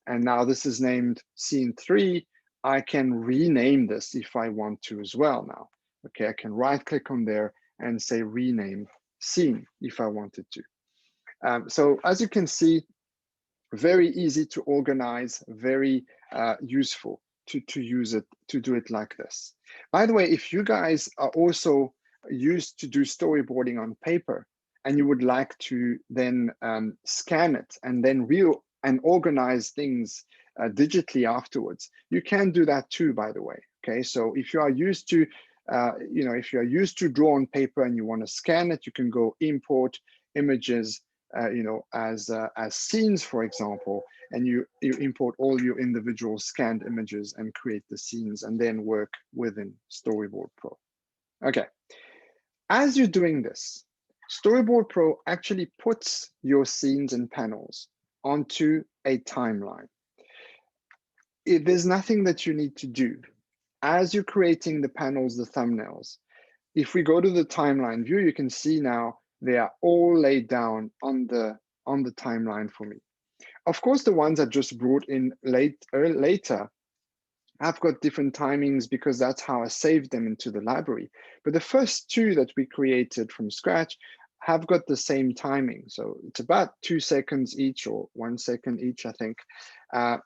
S3: And now this is named scene 3. I can rename this if I want to as well now. Okay, I can right click on there and say rename scene if I wanted to. So as you can see, very easy to organize, very useful to use it, to do it like this. By the way, if you guys are also used to do storyboarding on paper and you would like to then scan it and then organize things digitally afterwards, you can do that too, by the way. Okay, so if you are used to if you're used to draw on paper and you want to scan it, you can go import images, as scenes, for example, and you import all your individual scanned images and create the scenes and then work within Storyboard Pro. Okay, as you're doing this, Storyboard Pro actually puts your scenes and panels onto a timeline. There's nothing that you need to do. As you're creating the panels, the thumbnails, if we go to the timeline view, you can see now they are all laid down on the timeline for me. Of course, the ones that just brought in later have got different timings because that's how I saved them into the library. But the first 2 that we created from scratch have got the same timing. So it's about 2 seconds each or 1 second each, I think.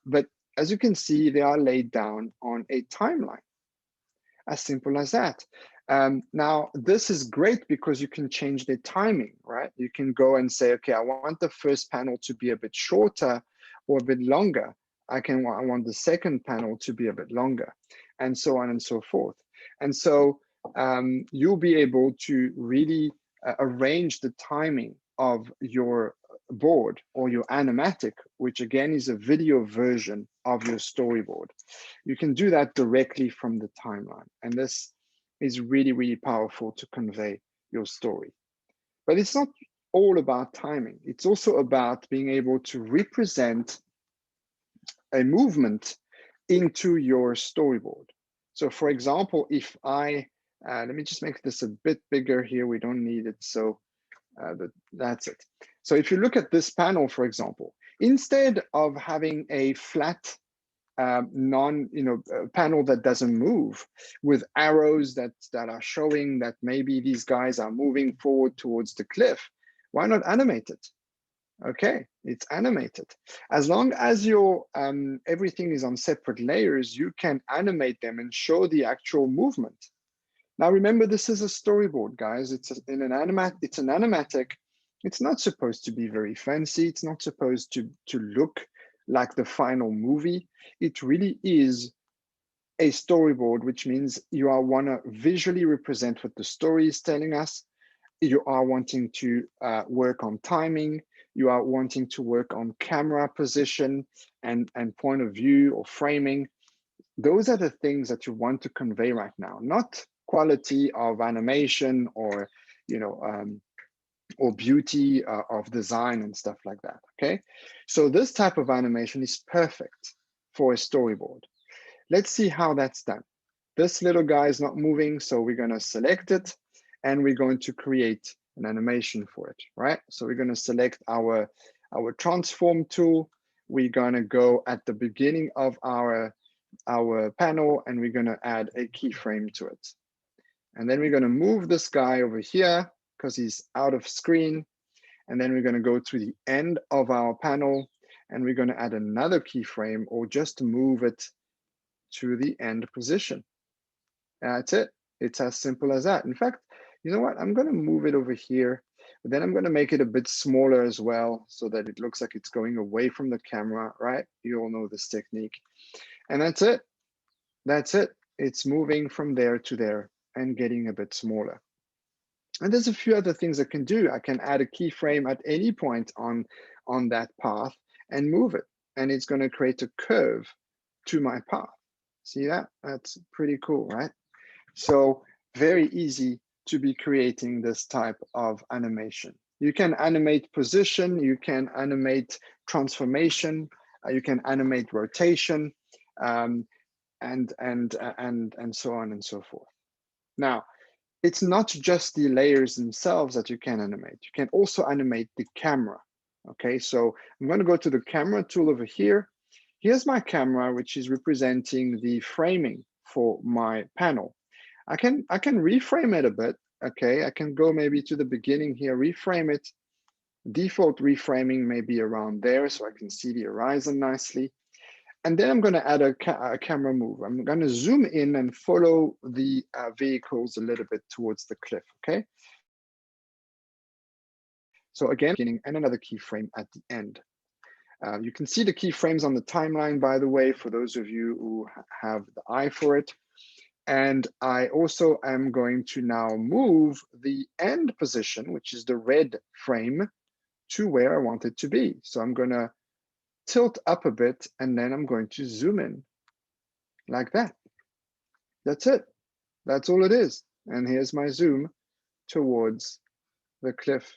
S3: But as you can see, they are laid down on a timeline. As simple as that. Now, this is great because you can change the timing, right? You can go and say, okay, I want the first panel to be a bit shorter or a bit longer. I want the second panel to be a bit longer, and so on and so forth. And so you'll be able to really arrange the timing of your board or your animatic, which again is a video version of your storyboard. You can do that directly from the timeline. And this is really, really powerful to convey your story. But it's not all about timing. It's also about being able to represent a movement into your storyboard. So for example, if I, let me just make this a bit bigger here. We don't need it. So that's it. So if you look at this panel, for example, instead of having a flat panel that doesn't move with arrows that are showing that maybe these guys are moving forward towards the cliff, why not animate it? Okay, it's animated. As long as your everything is on separate layers, you can animate them and show the actual movement. Now remember, this is a storyboard, guys. It's an animatic. It's not supposed to be very fancy. It's not supposed to look like the final movie. It really is a storyboard, which means you are want to visually represent what the story is telling us. You are wanting to work on timing. You are wanting to work on camera position and point of view or framing. Those are the things that you want to convey right now, not quality of animation or, or beauty of design and stuff like that, okay? So this type of animation is perfect for a storyboard. Let's see how that's done. This little guy is not moving, so we're gonna select it and we're going to create an animation for it, right? So we're gonna select our transform tool. We're gonna go at the beginning of our panel and we're gonna add a keyframe to it. And then we're gonna move this guy over here because he's out of screen. And then we're gonna go to the end of our panel and we're gonna add another keyframe or just move it to the end position. That's it. It's as simple as that. In fact, you know what? I'm going to move it over here, but then I'm going to make it a bit smaller as well so that it looks like it's going away from the camera, right? You all know this technique. And that's it. That's it. It's moving from there to there and getting a bit smaller. And there's a few other things I can do. I can add a keyframe at any point on that path and move it. And it's going to create a curve to my path. See that? That's pretty cool, right? So very easy to be creating this type of animation. You can animate position, you can animate transformation, you can animate rotation, and so on and so forth. Now, it's not just the layers themselves that you can animate. You can also animate the camera. Okay, so I'm going to go to the camera tool over here. Here's my camera, which is representing the framing for my panel. I can reframe it a bit. Okay, I can go maybe to the beginning here, reframe it. Default reframing may be around there so I can see the horizon nicely. And then I'm going to add a camera move. I'm going to zoom in and follow the vehicles a little bit towards the cliff, okay? So again, beginning and another keyframe at the end. You can see the keyframes on the timeline, by the way, for those of you who have the eye for it. And I also am going to now move the end position, which is the red frame, to where I want it to be. So I'm going to tilt up a bit and then I'm going to zoom in like that. That's it. That's all it is. And here's my zoom towards the cliff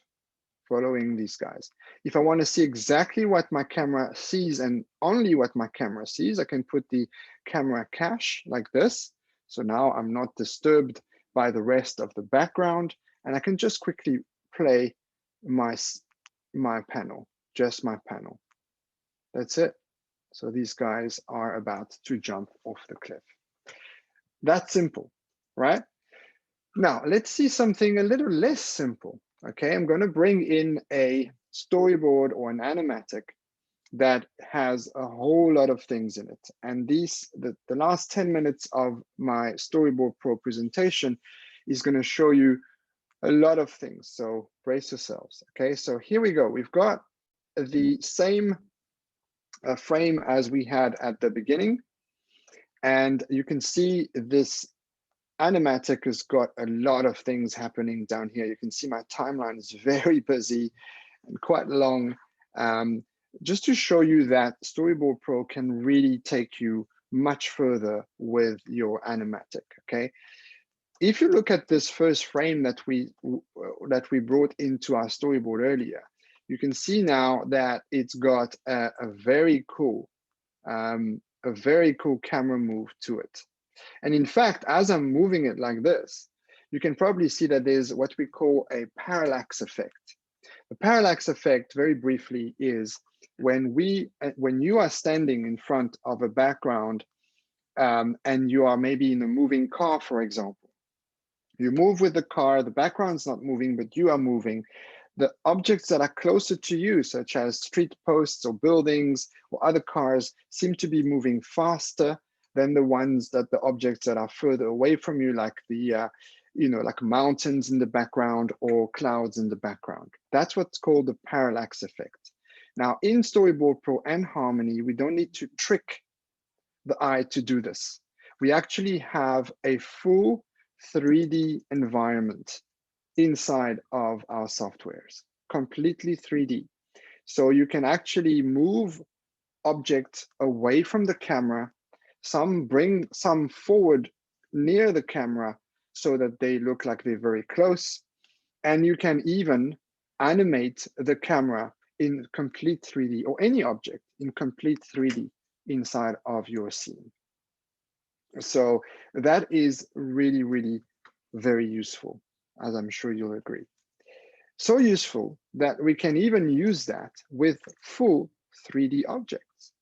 S3: following these guys. If I want to see exactly what my camera sees and only what my camera sees, I can put the camera cache like this. So now I'm not disturbed by the rest of the background and I can just quickly play my panel, just my panel. That's it. So these guys are about to jump off the cliff. That's simple, right? Now let's see something a little less simple. Okay, I'm going to bring in a storyboard or an animatic that has a whole lot of things in it. And the last 10 minutes of my Storyboard Pro presentation is going to show you a lot of things. So brace yourselves. Okay, so here we go. We've got the same frame as we had at the beginning. And you can see this animatic has got a lot of things happening down here. You can see my timeline is very busy and quite long. Just to show you that Storyboard Pro can really take you much further with your animatic, okay? If you look at this first frame that we brought into our storyboard earlier, you can see now that it's got a very cool camera move to it. And in fact, as I'm moving it like this, you can probably see that there's what we call a parallax effect. The parallax effect, very briefly, is when you are standing in front of a background and you are maybe in a moving car, for example. You move with the car, the background's not moving, but you are moving. The objects that are closer to you, such as street posts or buildings or other cars, seem to be moving faster than the ones that the objects that are further away from you, like the like mountains in the background or clouds in the background. That's what's called the parallax effect. Now, in Storyboard Pro and Harmony, we don't need to trick the eye to do this. We actually have a full 3D environment inside of our softwares, completely 3D. So you can actually move objects away from the camera, bring some forward near the camera so that they look like they're very close. And you can even animate the camera in complete 3D, or any object in complete 3D inside of your scene. So that is really, really very useful, as I'm sure you'll agree. So useful that we can even use that with full 3D objects.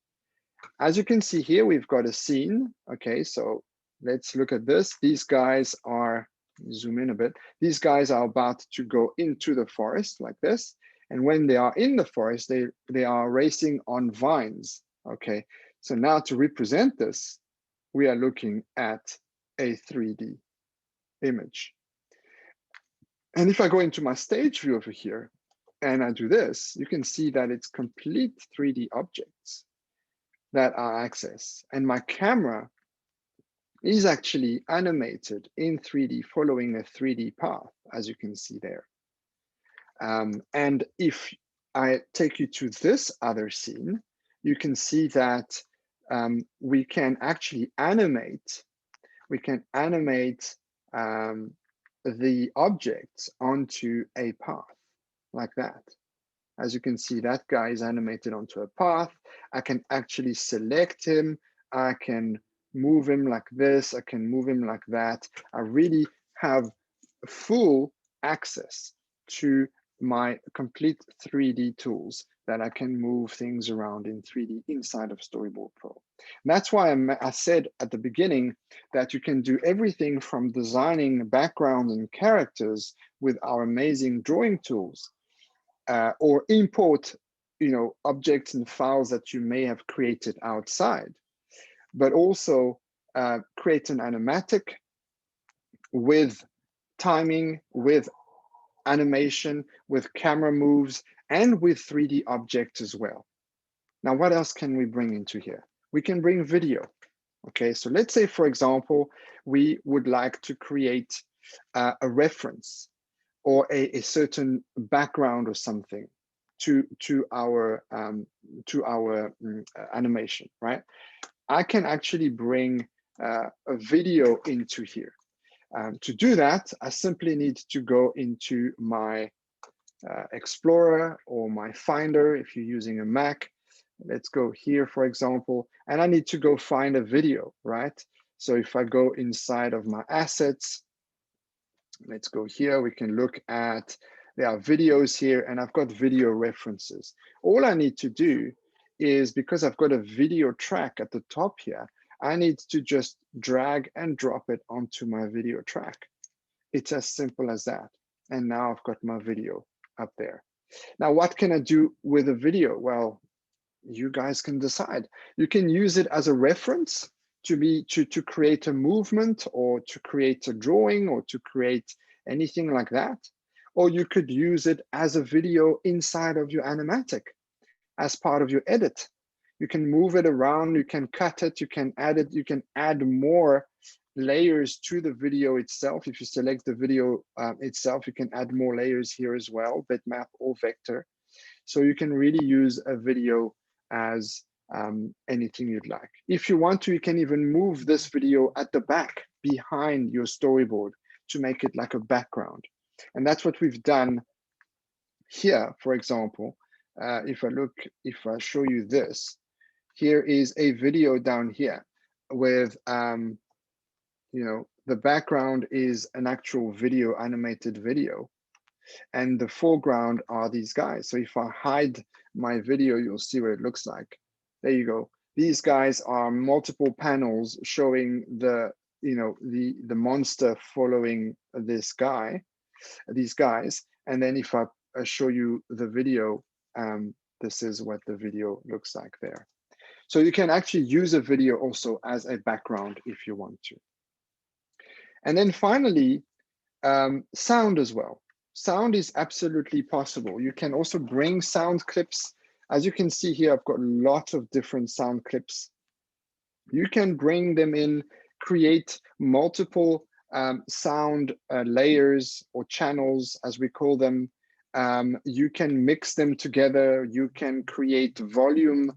S3: As you can see here, we've got a scene. Okay, so let's look at this. These guys are, zoom in a bit. These guys are about to go into the forest like this. And when they are in the forest, they are racing on vines. Okay, so now to represent this, we are looking at a 3D image. And if I go into my stage view over here and I do this, you can see that it's complete 3D objects that are accessed. And my camera is actually animated in 3D, following a 3D path, as you can see there. And if I take you to this other scene, you can see that we can actually animate, the objects onto a path like that. As you can see, that guy is animated onto a path. I can actually select him. I can move him like this. I can move him like that. I really have full access to my complete 3D tools that I can move things around in 3D inside of Storyboard Pro. And that's why I said at the beginning that you can do everything from designing backgrounds and characters with our amazing drawing tools, or import, objects and files that you may have created outside, but also create an animatic with timing, with animation, with camera moves, and with 3D objects as well. Now, what else can we bring into here? We can bring video. Okay, so let's say, for example, we would like to create a reference or a certain background or something to our animation, right? I can actually bring a video into here. To do that, I simply need to go into my Explorer or my Finder if you're using a Mac. Let's go here, for example, and I need to go find a video, right? So if I go inside of my assets, let's go here, we can look at, there are videos here, and I've got video references. All I need to do is, because I've got a video track at the top here, I need to just drag and drop it onto my video track. It's as simple as that. And now I've got my video up there. Now, what can I do with a video? Well, you guys can decide. You can use it as a reference to create a movement, or to create a drawing, or to create anything like that. Or you could use it as a video inside of your animatic as part of your edit. You can move it around, you can cut it, you can add it, you can add more layers to the video itself. If you select the video itself, you can add more layers here as well, bitmap or vector. So you can really use a video as anything you'd like. If you want to, you can even move this video at the back behind your storyboard to make it like a background. And that's what we've done here, for example. If I show you this, here is a video down here with, the background is an actual video, animated video, and the foreground are these guys. So if I hide my video, you'll see what it looks like. There you go. These guys are multiple panels showing the monster following this guy, these guys. And then if I show you the video, this is what the video looks like there. So you can actually use a video also as a background if you want to. And then finally, sound as well. Sound is absolutely possible. You can also bring sound clips. As you can see here, I've got lots of different sound clips. You can bring them in, create multiple sound layers or channels, as we call them. You can mix them together. You can create volume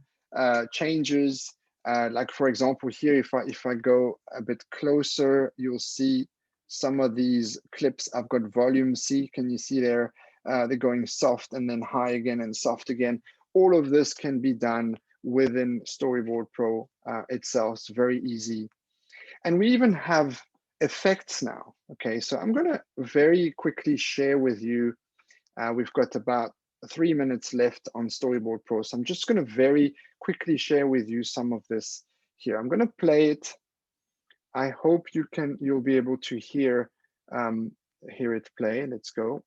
S3: changes. Like for example, here, if I go a bit closer, you'll see some of these clips. I've got volume C. Can you see there? They're going soft and then high again and soft again. All of this can be done within Storyboard Pro itself. It's very easy. And we even have effects now. Okay, so I'm going to very quickly share with you. We've got about 3 minutes left on Storyboard Pro. So I'm just going to very quickly share with you some of this here. I'm going to play it. I hope you'll be able to hear it play. Let's go.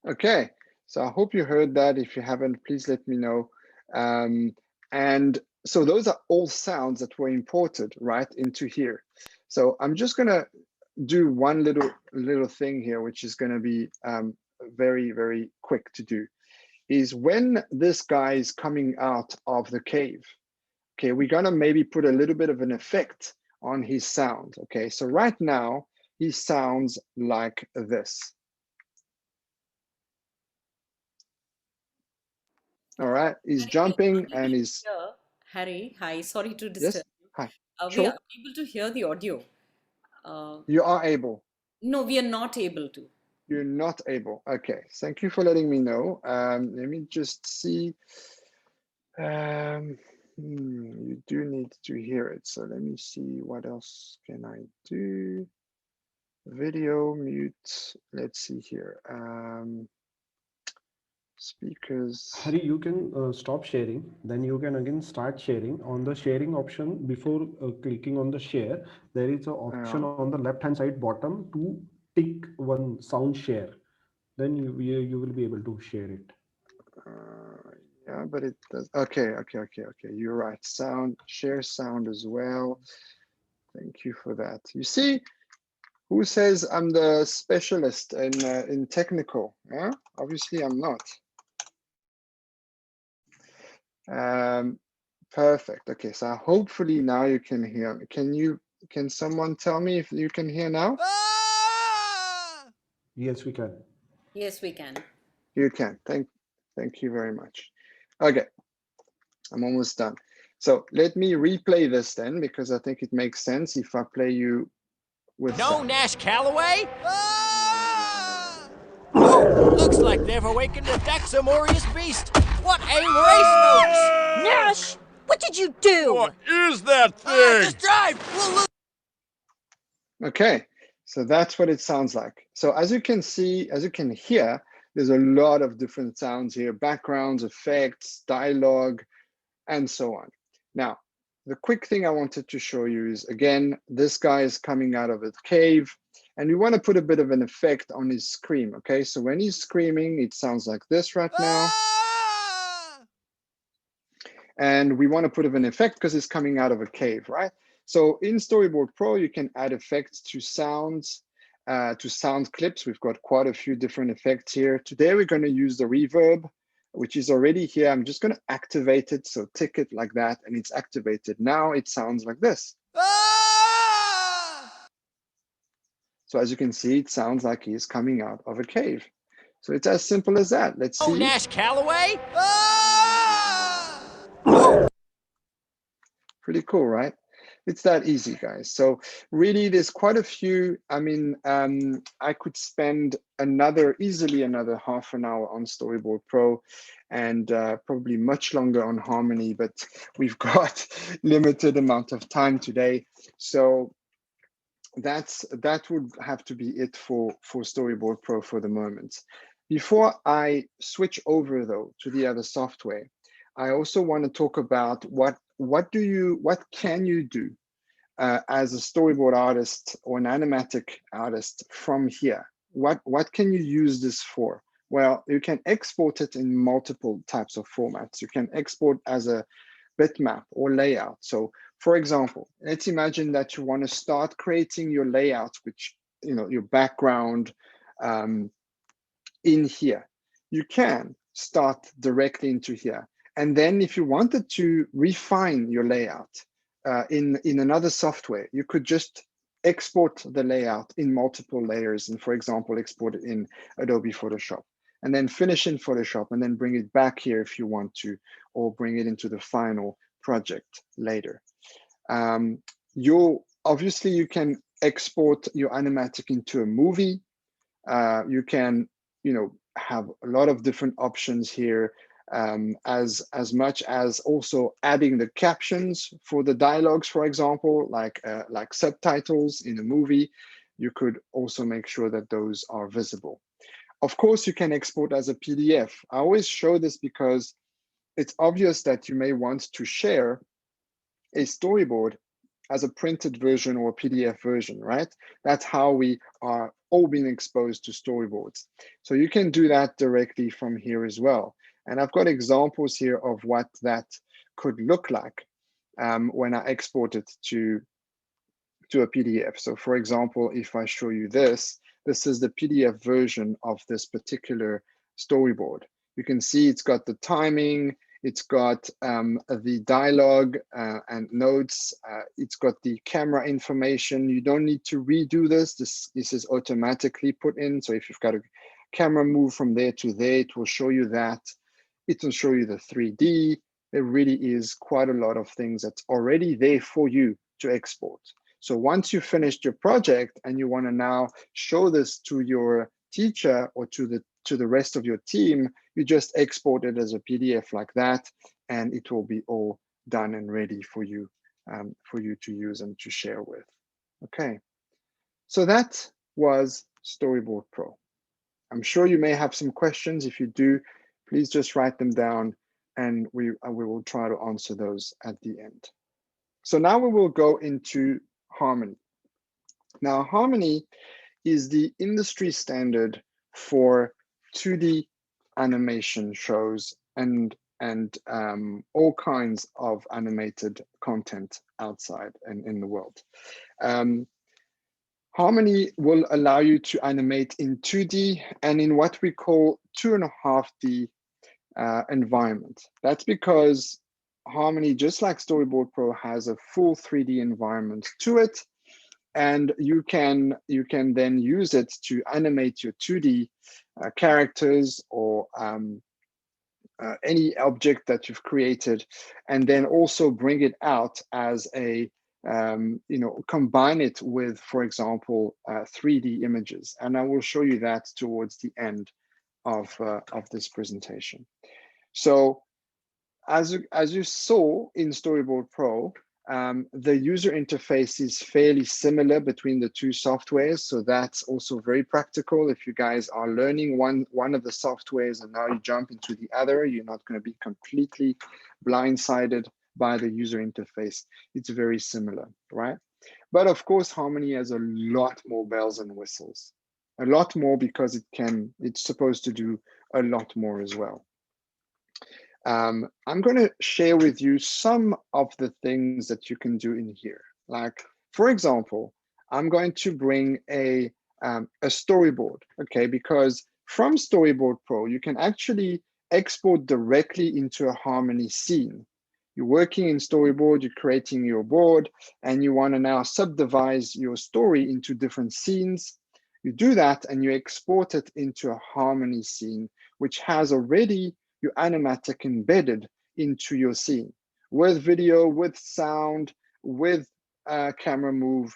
S3: Okay, so I hope you heard that. If you haven't, please let me know. And so those are all sounds that were imported right into here. So I'm just gonna do one little thing here, which is gonna be very, very quick to do, is when this guy is coming out of the cave, okay, we're gonna maybe put a little bit of an effect on his sound, okay? So right now, he sounds like this. All right, he's jumping and he's...
S1: Harry, hi, sorry to
S3: Yes,
S1: disturb you.
S3: hi,
S1: We
S3: sure.
S1: are able to hear the audio.
S3: You are able.
S1: No, we are not able to.
S3: You're not able. Okay, thank you for letting me know. Let me just see. You do need to hear it. So let me see, what else can I do? Video mute. Let's see here. Speakers.
S2: Harry, you can stop sharing. Then you can again start sharing. On the sharing option, before clicking on the share, there is an option on the left-hand side bottom to tick one sound share. Then you will be able to share it.
S3: Yeah, but it does. Okay. You're right. Sound, share sound as well. Thank you for that. You see, who says I'm the specialist in technical? Yeah, obviously I'm not. Perfect. Okay, so hopefully now you can hear me. Can someone tell me if you can hear now?
S2: Yes, we can.
S1: Yes, we can.
S3: You can. Thank you very much. Okay, I'm almost done. So let me replay this then, because I think it makes sense if I play you with sound.
S9: Nash Calloway? Oh, looks like they've awakened the Daxamorius beast. What a race,
S10: Nash, what did you do?
S8: What is that thing?
S9: Just drive. We'll lose.
S3: Okay, so that's what it sounds like. So as you can see, as you can hear, there's a lot of different sounds here, backgrounds, effects, dialogue, and so on. Now, the quick thing I wanted to show you is, again, this guy is coming out of a cave, and we want to put a bit of an effect on his scream, okay? So when he's screaming, it sounds like this right now. And we want to put an effect because it's coming out of a cave, right? So in Storyboard Pro, you can add effects to sounds, to sound clips. We've got quite a few different effects here. Today, we're going to use the reverb, which is already here. I'm just going to activate it. So tick it like that, and it's activated. Now it sounds like this. So as you can see, it sounds like he's coming out of a cave. So it's as simple as that. Let's see.
S9: Oh, Nash Calloway?
S3: Pretty cool, right? It's that easy, guys. So really, there's quite a few. I mean, I could spend easily another half an hour on Storyboard Pro, and probably much longer on Harmony, but we've got limited amount of time today. So that would have to be it for Storyboard Pro for the moment. Before I switch over though to the other software, I also want to talk about what can you do as a storyboard artist or an animatic artist from here. What can you use this for? Well, you can export it in multiple types of formats. You can export as a bitmap or layout. So for example, let's imagine that you want to start creating your layout, which, you know, your background in here. You can start directly into here. And then if you wanted to refine your layout in another software, you could just export the layout in multiple layers. And for example, export it in Adobe Photoshop and then finish in Photoshop and then bring it back here if you want to, or bring it into the final project later. Obviously you can export your animatic into a movie. You can, you know, have a lot of different options here, as much as also adding the captions for the dialogues, for example, like subtitles in a movie. You could also make sure that those are visible. Of course, you can export as a PDF. I always show this because it's obvious that you may want to share a storyboard as a printed version or a PDF version, right? That's how we are all being exposed to storyboards. So you can do that directly from here as well. And I've got examples here of what that could look like when I export it to a PDF. So for example, if I show you this is the PDF version of this particular storyboard. You can see it's got the timing, it's got the dialogue and notes. It's got the camera information. You don't need to redo this. This is automatically put in. So if you've got a camera move from there to there, it will show you that. It will show you the 3D. There really is quite a lot of things that's already there for you to export. So once you've finished your project and you want to now show this to your teacher or to the rest of your team, you just export it as a PDF like that, and it will be all done and ready for you to use and to share with. Okay, so that was Storyboard Pro. I'm sure you may have some questions. If you do, please just write them down and we will try to answer those at the end. So now we will go into Harmony. Now, Harmony is the industry standard for 2D animation shows and all kinds of animated content outside and in the world. Harmony will allow you to animate in 2D and in what we call 2.5D environment. That's because Harmony, just like Storyboard Pro, has a full 3D environment to it, and you can then use it to animate your 2D characters or any object that you've created, and then also bring it out as a combine it with, for example, 3D images. And I will show you that towards the end of this presentation. So as you saw in Storyboard Pro, the user interface is fairly similar between the two softwares. So that's also very practical. If you guys are learning one of the softwares and now you jump into the other, you're not going to be completely blindsided by the user interface. It's very similar, right? But of course, Harmony has a lot more bells and whistles, a lot more because it's supposed to do a lot more as well. I'm going to share with you some of the things that you can do in here. Like, for example, I'm going to bring a storyboard, okay? Because from Storyboard Pro, you can actually export directly into a Harmony scene. You're working in Storyboard, you're creating your board, and you want to now subdivide your story into different scenes. You do that and you export it into a Harmony scene, which has already your animatic embedded into your scene with video, with sound, with camera move,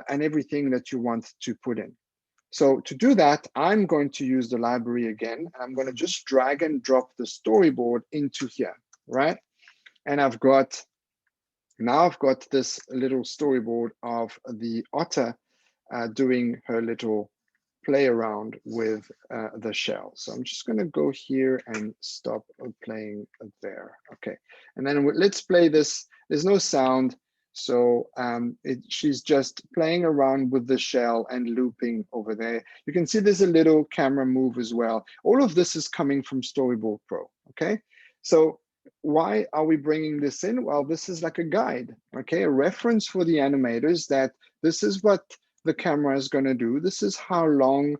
S3: and everything that you want to put in. So to do that, I'm going to use the library again. I'm going to just drag and drop the storyboard into here, right? And I've got this little storyboard of the otter doing her little play around with the shell. So I'm just going to go here and stop playing there. Okay, and then let's play this. There's no sound, so she's just playing around with the shell and looping over there. You can see there's a little camera move as well. All of this is coming from Storyboard Pro. Okay, so why are we bringing this in? Well, this is like a guide, okay, a reference for the animators that this is what the camera is going to do. This is how long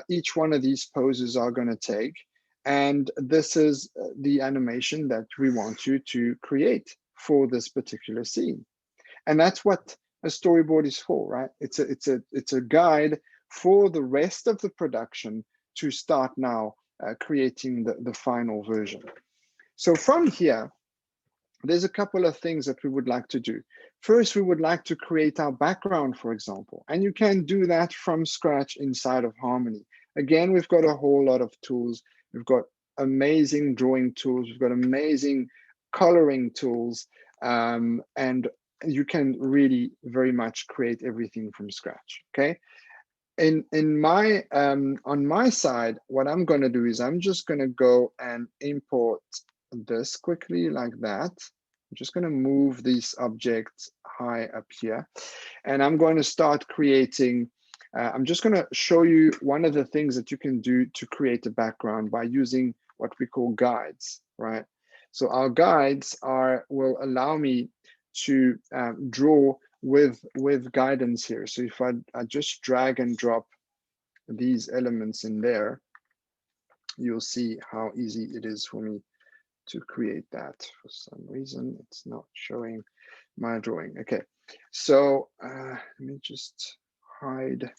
S3: each one of these poses are going to take. And this is the animation that we want you to create for this particular scene. And that's what a storyboard is for, right? It's a guide for the rest of the production to start now creating the final version. So from here, there's a couple of things that we would like to do. First, we would like to create our background, for example, and you can do that from scratch inside of Harmony. Again, we've got a whole lot of tools. We've got amazing drawing tools. We've got amazing coloring tools, and you can really very much create everything from scratch, okay? In my on my side, what I'm going to do is I'm just going to go and import this quickly like that. I'm just going to move these objects high up here, and I'm going to start creating. I'm just going to show you one of the things that you can do to create a background by using what we call guides, right? So our guides will allow me to draw with guidance here. So if I just drag and drop these elements in there, you'll see how easy it is for me to create that. For some reason, it's not showing my drawing. Okay, so let me just hide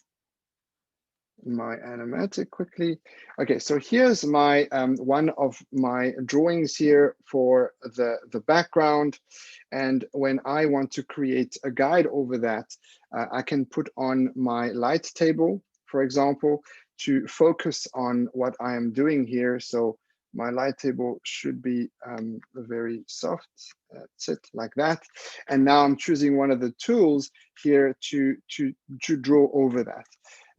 S3: my animatic quickly. Okay, so here's my one of my drawings here for the background. And when I want to create a guide over that, I can put on my light table, for example, to focus on what I am doing here. So my light table should be very soft. That's it, like that. And now I'm choosing one of the tools here to draw over that.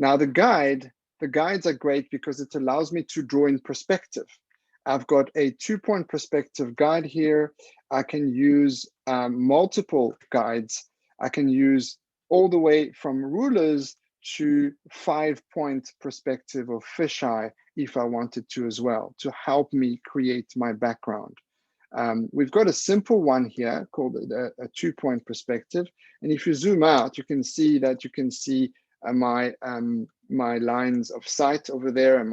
S3: Now the guides are great because it allows me to draw in perspective. I've got a 2-point perspective guide here. I can use multiple guides. I can use all the way from rulers to 5-point perspective or fisheye if I wanted to as well, to help me create my background. We've got a simple one here called a 2-point perspective. And if you zoom out, you can see that you can see my lines of sight over there and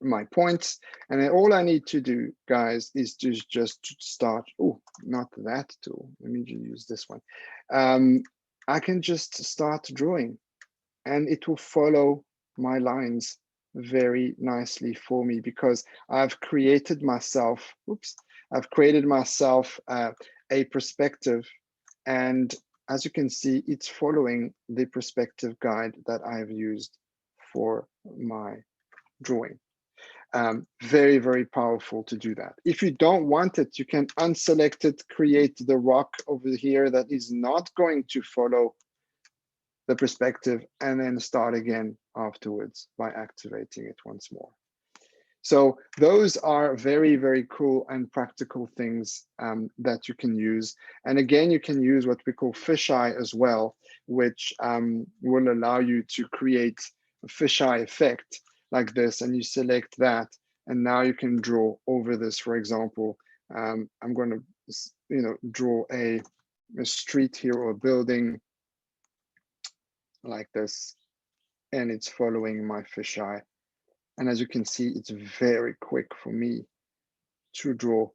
S3: my points. And then all I need to do, guys, is just start. Oh, not that tool. Let me just use this one. I can just start drawing, and it will follow my lines very nicely for me because I've created myself. Oops, I've created myself a perspective, and as you can see, it's following the perspective guide that I've used for my drawing. Very, very powerful to do that. If you don't want it, you can unselect it, create the rock over here that is not going to follow the perspective, and then start again afterwards by activating it once more. So those are very, very cool and practical things that you can use. And again, you can use what we call fisheye as well, which will allow you to create a fisheye effect like this, and you select that, and now you can draw over this. For example, I'm going to, draw a street here or a building like this, and it's following my fisheye. And as you can see, it's very quick for me to draw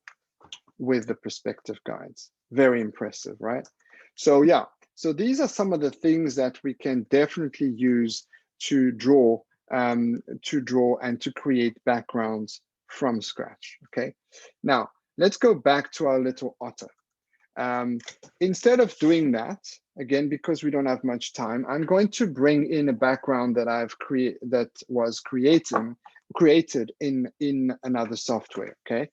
S3: with the perspective guides. Very impressive, right? So yeah, so these are some of the things that we can definitely use to draw and to create backgrounds from scratch, okay? Now, let's go back to our little otter. Instead of doing that, again, because we don't have much time, I'm going to bring in a background that I've created in another software, okay?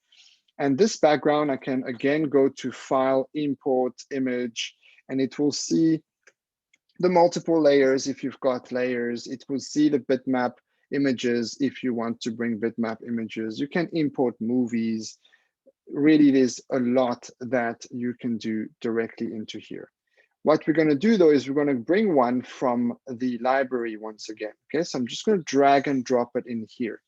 S3: And this background, I can again go to File, Import, Image, and it will see the multiple layers. If you've got layers, it will see the bitmap images. If you want to bring bitmap images, you can import movies. Really, there's a lot that you can do directly into here. What we're going to do though is we're going to bring one from the library once again. Okay, so I'm just going to drag and drop it in here.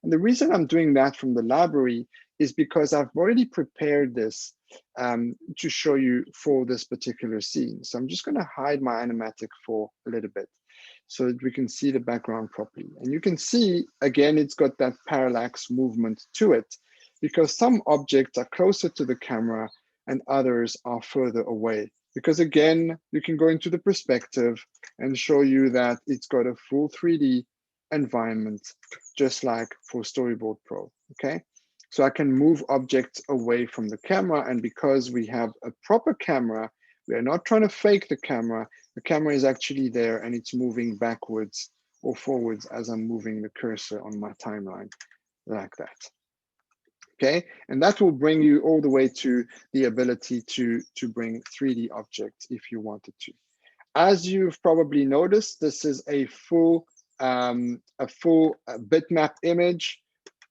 S3: And the reason I'm doing that from the library is because I've already prepared this to show you for this particular scene. So I'm just going to hide my animatic for a little bit so that we can see the background properly. And you can see, again, it's got that parallax movement to it because some objects are closer to the camera and others are further away. Because again, you can go into the perspective and show you that it's got a full 3D environment, just like for Storyboard Pro, okay? So I can move objects away from the camera, and because we have a proper camera, we are not trying to fake the camera is actually there and it's moving backwards or forwards as I'm moving the cursor on my timeline, like that. Okay, and that will bring you all the way to the ability to bring 3D objects if you wanted to. As you've probably noticed, this is a full bitmap image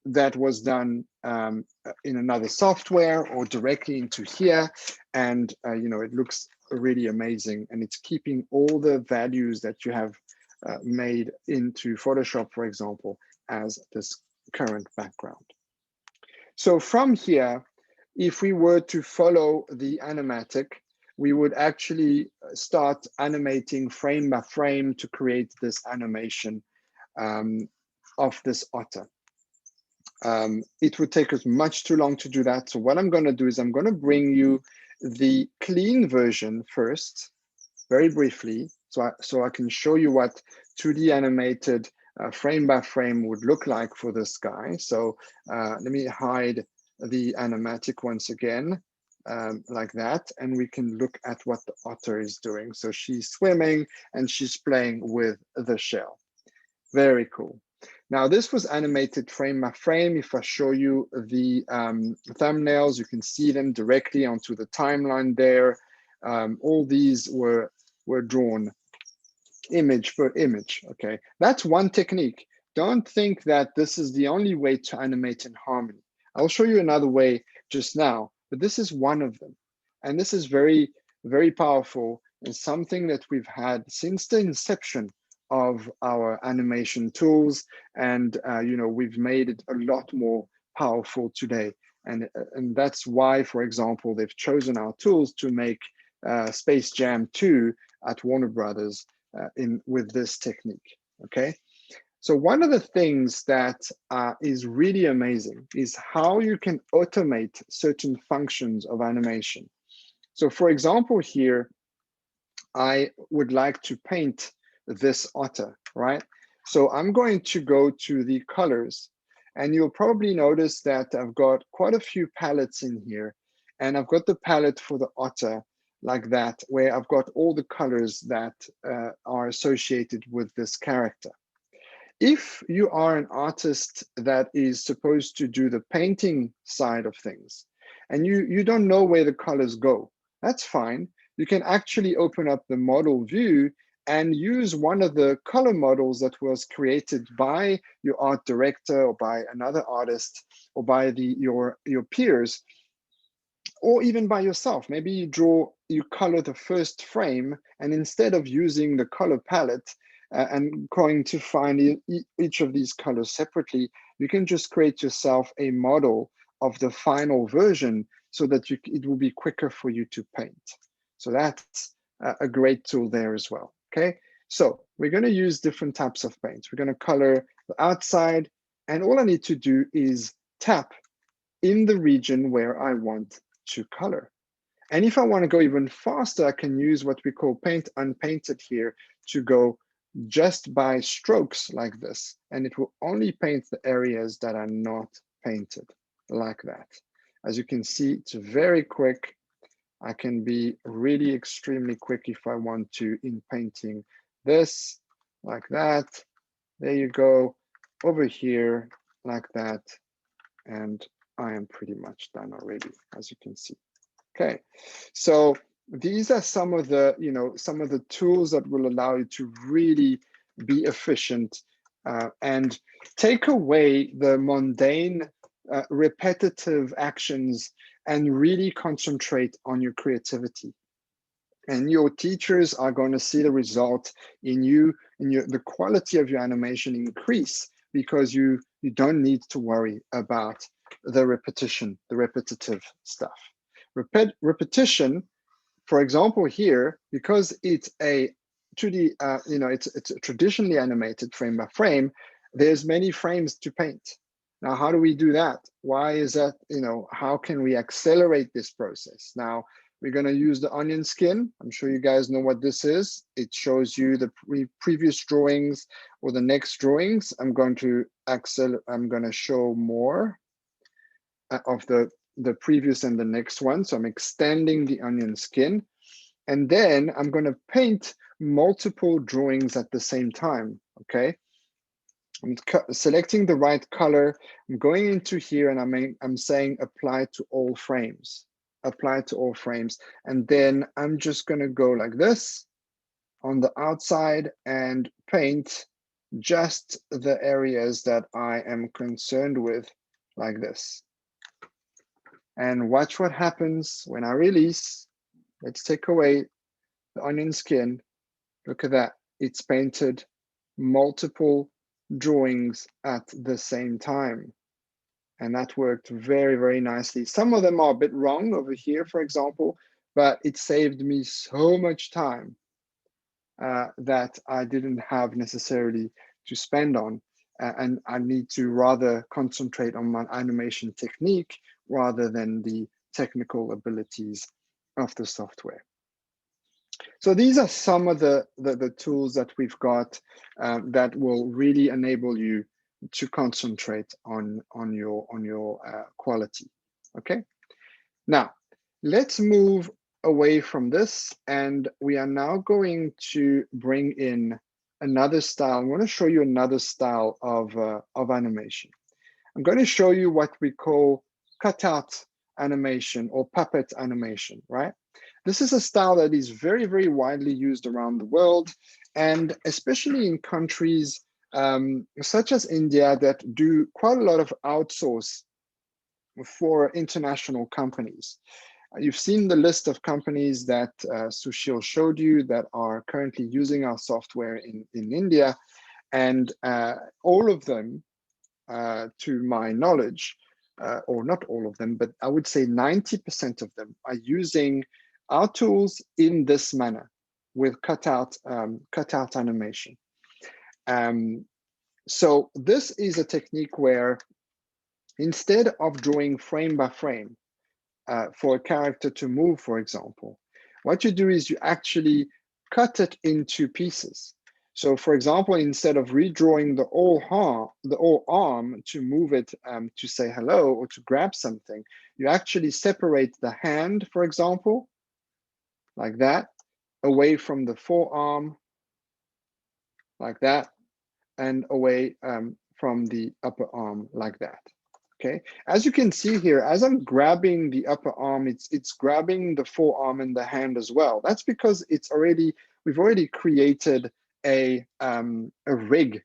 S3: that was done in another software or directly into here, and you know, it looks really amazing, and it's keeping all the values that you have made into Photoshop, for example, as this current background. So from here, if we were to follow the animatic, we would actually start animating frame by frame to create this animation of this otter. It would take us much too long to do that. So what I'm going to do is I'm going to bring you the clean version first, very briefly, so I can show you what 2D animated frame by frame would look like for this guy. So let me hide the animatic once again, like that, and we can look at what the otter is doing. So she's swimming and she's playing with the shell. Very cool. Now this was animated frame by frame. If I show you the thumbnails, you can see them directly onto the timeline there. All these were drawn image per image, okay? That's one technique. Don't think that this is the only way to animate in Harmony. I'll show you another way just now, but this is one of them. And this is very, very powerful and something that we've had since the inception of our animation tools. And you know, we've made it a lot more powerful today. And that's why, for example, they've chosen our tools to make Space Jam 2 at Warner Brothers with this technique, okay? So one of the things that is really amazing is how you can automate certain functions of animation. So for example, here, I would like to paint this otter, right? So I'm going to go to the colors, and you'll probably notice that I've got quite a few palettes in here, and I've got the palette for the otter like that, where I've got all the colors that are associated with this character. If you are an artist that is supposed to do the painting side of things, and you don't know where the colors go, that's fine. You can actually open up the model view and use one of the color models that was created by your art director or by another artist or by your peers, or even by yourself. Maybe you color the first frame, and instead of using the color palette and going to find each of these colors separately, you can just create yourself a model of the final version so that it will be quicker for you to paint. So that's a great tool there as well, okay? So we're gonna use different types of paints. We're gonna color the outside, and all I need to do is tap in the region where I want to color. And if I want to go even faster, I can use what we call paint unpainted here to go just by strokes like this, and it will only paint the areas that are not painted like that. As you can see, it's very quick. I can be really extremely quick if I want to in painting this like that. There you go, over here like that, and I am pretty much done already, as you can see. Okay, so these are some of the, some of the tools that will allow you to really be efficient and take away the mundane, repetitive actions and really concentrate on your creativity. And your teachers are going to see the result in you, the quality of your animation increase, because you don't need to worry about the repetition, the repetitive stuff. Repetition, for example, here, because it's a 2D, it's a traditionally animated frame by frame, there's many frames to paint. Now, how do we do that? Why is that? How can we accelerate this process? Now, we're going to use the onion skin. I'm sure you guys know what this is. It shows you the previous drawings or the next drawings. I'm going to show more of the previous and the next one. So I'm extending the onion skin. And then I'm going to paint multiple drawings at the same time, okay? I'm selecting the right color. I'm going into here and I'm saying apply to all frames. Apply to all frames. And then I'm just going to go like this on the outside and paint just the areas that I am concerned with, like this. And watch what happens when I release. Let's take away the onion skin. Look at that. It's painted multiple drawings at the same time. And that worked very, very nicely. Some of them are a bit wrong over here, for example, but it saved me so much time that I didn't have necessarily to spend on. And I need to rather concentrate on my animation technique rather than the technical abilities of the software. So these are some of the tools that we've got that will really enable you to concentrate on your quality. Okay. Now let's move away from this, and we are now going to bring in another style. I want to show you another style of animation. I'm going to show you what we call cutout animation or puppet animation, right? This is a style that is very, very widely used around the world, and especially in countries such as India that do quite a lot of outsource for international companies. You've seen the list of companies that Sushil showed you that are currently using our software in India, and all of them, to my knowledge, or not all of them, but I would say 90% of them are using our tools in this manner with cutout animation. So this is a technique where instead of drawing frame by frame for a character to move, for example, what you do is you actually cut it into pieces. So for example, instead of redrawing the whole arm to move it to say hello or to grab something, you actually separate the hand, for example, like that, away from the forearm, like that, and away from the upper arm, like that. Okay, as you can see here, as I'm grabbing the upper arm, it's grabbing the forearm and the hand as well. That's because we've already created a rig,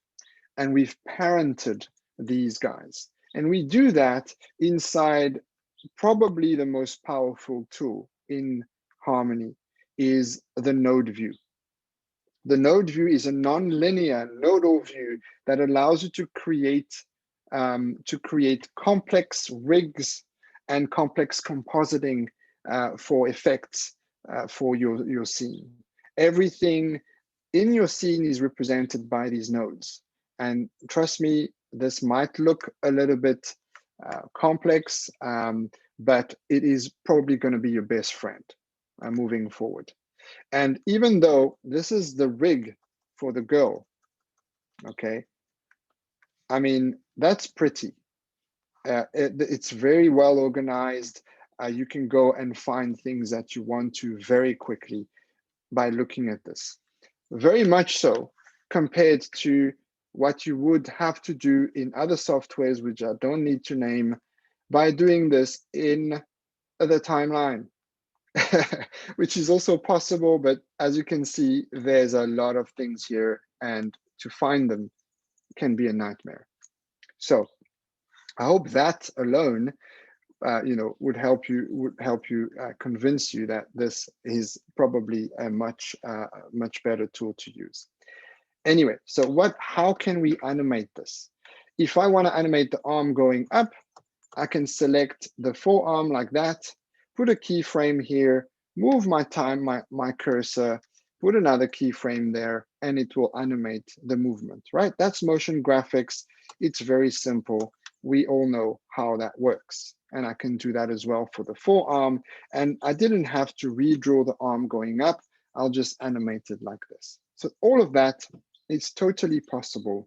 S3: and we've parented these guys. And we do that inside probably the most powerful tool in Harmony is the node view. The node view is a non-linear nodal view that allows you to create complex rigs and complex compositing for effects for your scene. Everything in your scene is represented by these nodes. And trust me, this might look a little bit complex, but it is probably going to be your best friend moving forward. And even though this is the rig for the girl, okay, I mean, that's pretty. It's very well organized. You can go and find things that you want to very quickly by looking at this. Very much so compared to what you would have to do in other softwares, which I don't need to name, by doing this in the timeline. which is also possible, but as you can see, there's a lot of things here, and to find them can be a nightmare. So I hope that alone, would help you convince you that this is probably a much better tool to use. Anyway, so how can we animate this? If I want to animate the arm going up, I can select the forearm like that, put a keyframe here, move my cursor, put another keyframe there, and it will animate the movement, right? That's motion graphics. It's very simple. We all know how that works. And I can do that as well for the forearm. And I didn't have to redraw the arm going up. I'll just animate it like this. So all of that is totally possible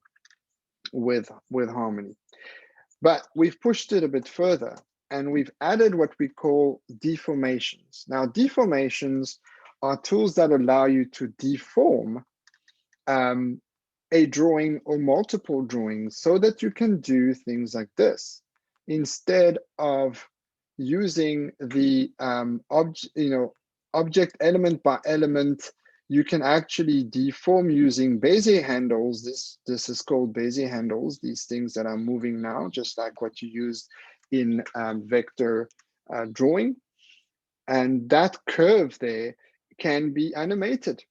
S3: with Harmony. But we've pushed it a bit further, and we've added what we call deformations. Now, deformations are tools that allow you to deform a drawing or multiple drawings so that you can do things like this. Instead of using the object element by element, you can actually deform using Bezier handles. This is called Bezier handles, these things that are moving now, just like what you used in vector drawing. And that curve there can be animated.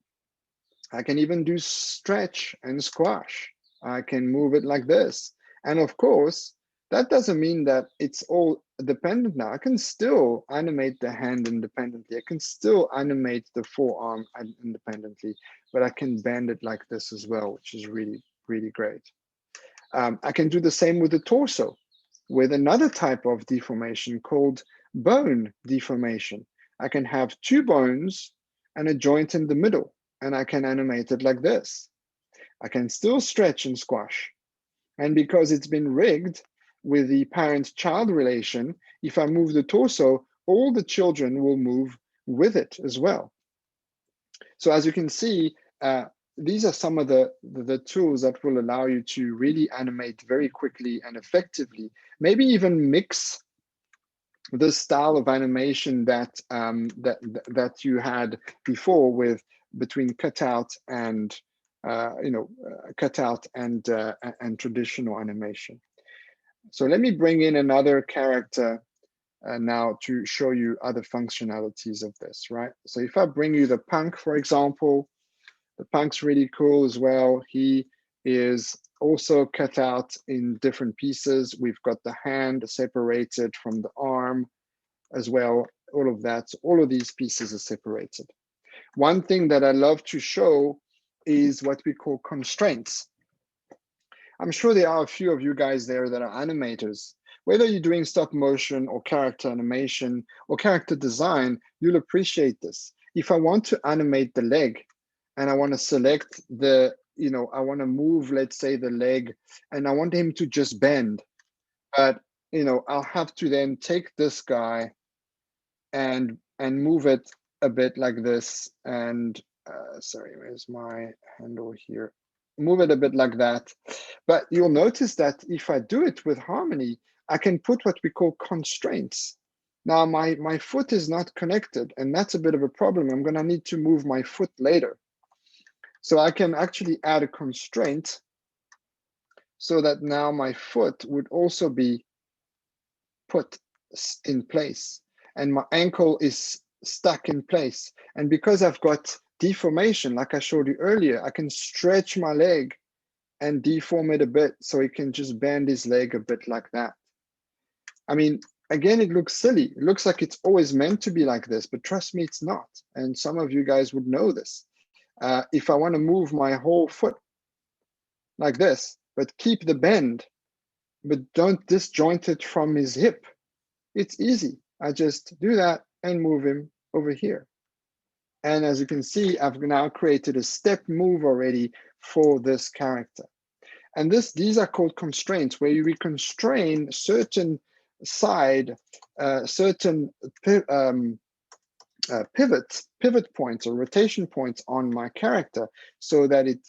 S3: I can even do stretch and squash. I can move it like this. And of course, that doesn't mean that it's all dependent now. I can still animate the hand independently. I can still animate the forearm independently, but I can bend it like this as well, which is really, really great. I can do the same with the torso, with another type of deformation called bone deformation. I can have two bones and a joint in the middle, and I can animate it like this. I can still stretch and squash. And because it's been rigged with the parent-child relation, if I move the torso, all the children will move with it as well. So as you can see, these are some of the tools that will allow you to really animate very quickly and effectively, maybe even mix the style of animation that that you had before between cutout and cutout and traditional animation. So let me bring in another character now to show you other functionalities of this, right? So if I bring you the punk, for example, the punk's really cool as well. He is also cut out in different pieces. We've got the hand separated from the arm as well, all of that. All of these pieces are separated. One thing that I love to show is what we call constraints. I'm sure there are a few of you guys there that are animators. Whether you're doing stop motion or character animation or character design, you'll appreciate this. If I want to animate the leg and I want to select the, I want to move, let's say, the leg, and I want him to just bend, but I'll have to then take this guy and move it a bit like this. And sorry, where's my handle here? Move it a bit like that. But you'll notice that if I do it with Harmony, I can put what we call constraints. Now my foot is not connected, and that's a bit of a problem. I'm gonna need to move my foot later. So I can actually add a constraint so that now my foot would also be put in place and my ankle is stuck in place. And because I've got deformation, like I showed you earlier, I can stretch my leg and deform it a bit so he can just bend his leg a bit like that. I mean, again, it looks silly. It looks like it's always meant to be like this, but trust me, it's not. And some of you guys would know this. If I want to move my whole foot like this, but keep the bend, but don't disjoint it from his hip, it's easy. I just do that and move him over here. And as you can see, I've now created a step move already for this character. And these are called constraints, where you constrain certain certain pivot points or rotation points on my character so that it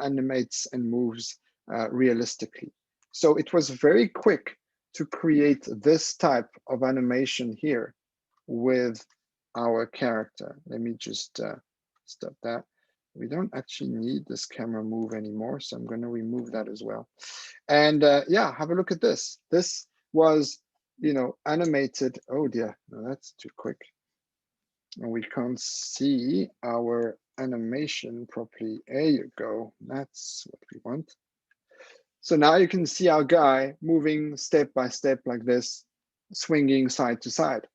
S3: animates and moves realistically. So it was very quick to create this type of animation here with our character. Let me just stop that. We don't actually need this camera move anymore, so I'm going to remove that as well. And yeah, have a look at this. This was, you know, animated. Oh dear, no, that's too quick. And we can't see our animation properly. There you go. That's what we want. So now you can see our guy moving step by step like this, swinging side to side.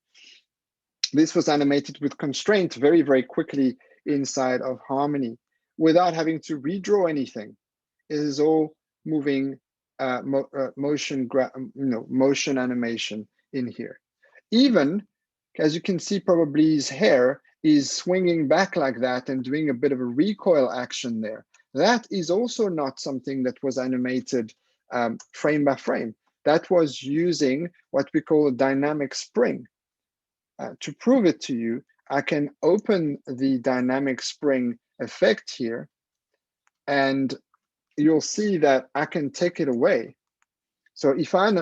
S3: This was animated with constraint very, very quickly inside of Harmony without having to redraw anything. It is all moving motion animation in here. Even, as you can see, probably his hair is swinging back like that and doing a bit of a recoil action there. That is also not something that was animated frame by frame. That was using what we call a dynamic spring. To prove it to you, I can open the dynamic spring effect here, and you'll see that I can take it away. So if I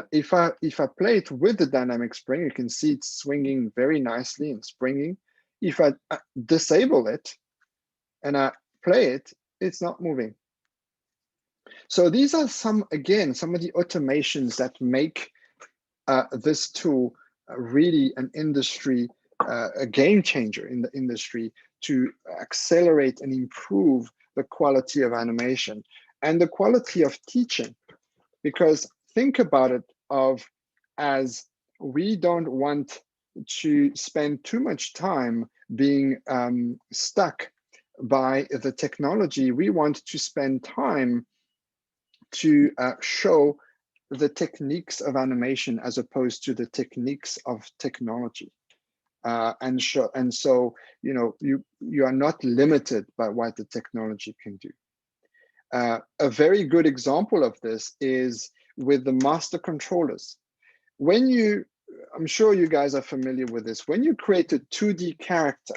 S3: play it with the dynamic spring, you can see it's swinging very nicely and springing. If I disable it and I play it, it's not moving. So these are some of the automations that make this tool really an industry, a game changer in the industry to accelerate and improve the quality of animation and the quality of teaching. Because think about it as we don't want to spend too much time being stuck by the technology. We want to spend time to show the techniques of animation as opposed to the techniques of technology. And so, you know, you are not limited by what the technology can do. A very good example of this is with the master controllers. I'm sure you guys are familiar with this. When you create a 2D character,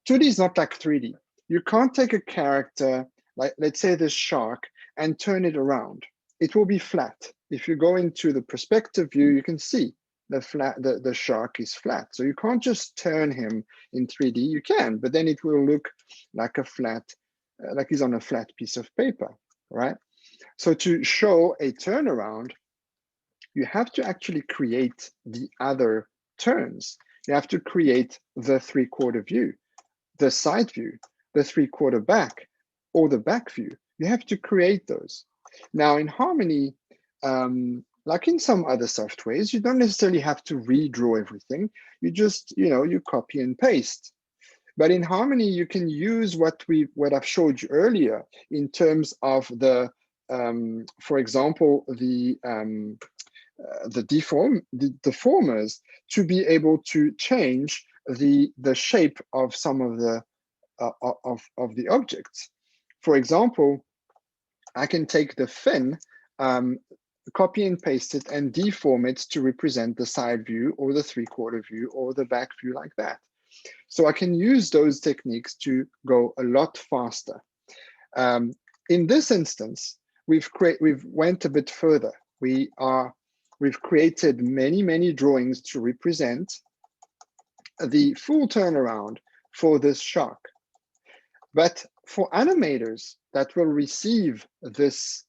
S3: 2D is not like 3D. You can't take a character, like let's say this shark, and turn it around. It will be flat. If you go into the perspective view, you can see the shark is flat. So you can't just turn him in 3D. You can, but then it will look like a flat, like he's on a flat piece of paper, right? So to show a turnaround, you have to actually create the other turns. You have to create the 3/4 view, the side view, the 3/4 back, or the back view. You have to create those. Now in Harmony, like in some other softwares, you don't necessarily have to redraw everything. You just, you copy and paste. But in Harmony, you can use what I've showed you earlier in terms of the, for example, the deformers to be able to change the shape of some of the objects. For example, I can take the fin, copy and paste it, and deform it to represent the side view or the 3/4 view or the back view like that. So I can use those techniques to go a lot faster. In this instance, we've went a bit further. We've created many drawings to represent the full turnaround for this shark. But for animators that will receive this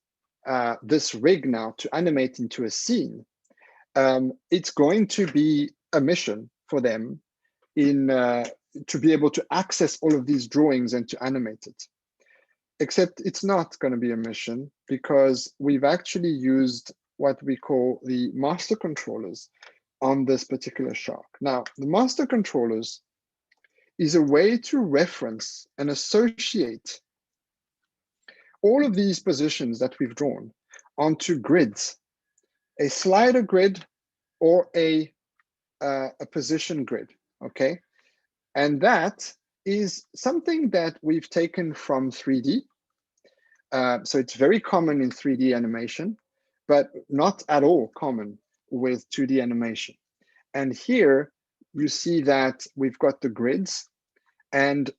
S3: rig now to animate into a scene, it's going to be a mission for them to be able to access all of these drawings and to animate it. Except it's not going to be a mission, because we've actually used what we call the master controllers on this particular shark. Now, the master controllers is a way to reference and associate all of these positions that we've drawn onto grids, a slider grid or a position grid, okay? And that is something that we've taken from 3D. So it's very common in 3D animation, but not at all common with 2D animation. And here you see that we've got the grids, and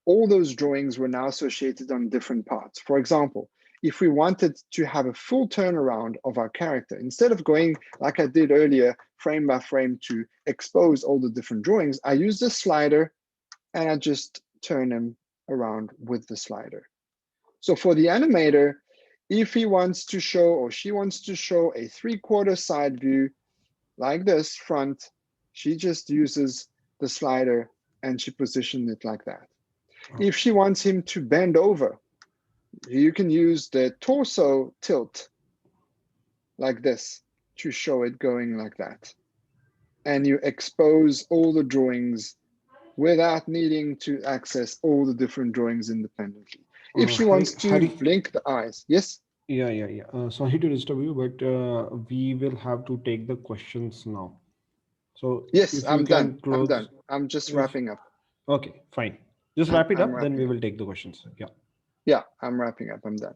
S3: all those drawings were now associated on different parts. For example, if we wanted to have a full turnaround of our character, instead of going like I did earlier, frame by frame to expose all the different drawings, I use the slider and I just turn him around with the slider. So for the animator, if he wants to show or she wants to show a 3/4 side view like this front, she just uses the slider and she positions it like that. If she wants him to bend over, you can use the torso tilt like this to show it going like that. And you expose all the drawings without needing to access all the different drawings independently. If she wants to
S2: Harry,
S3: blink the eyes, yes?
S2: yeah. Sorry to disturb you, but we will have to take the questions now. So
S3: Yes,
S2: if you
S3: I'm
S2: can
S3: done. I'm
S2: close.
S3: done. I'm just wrapping up.
S2: Okay, fine. Just wrap it
S3: I'm
S2: up, then we
S3: wrapping up.
S2: will take the questions. Yeah.
S3: Yeah, I'm wrapping up. I'm done.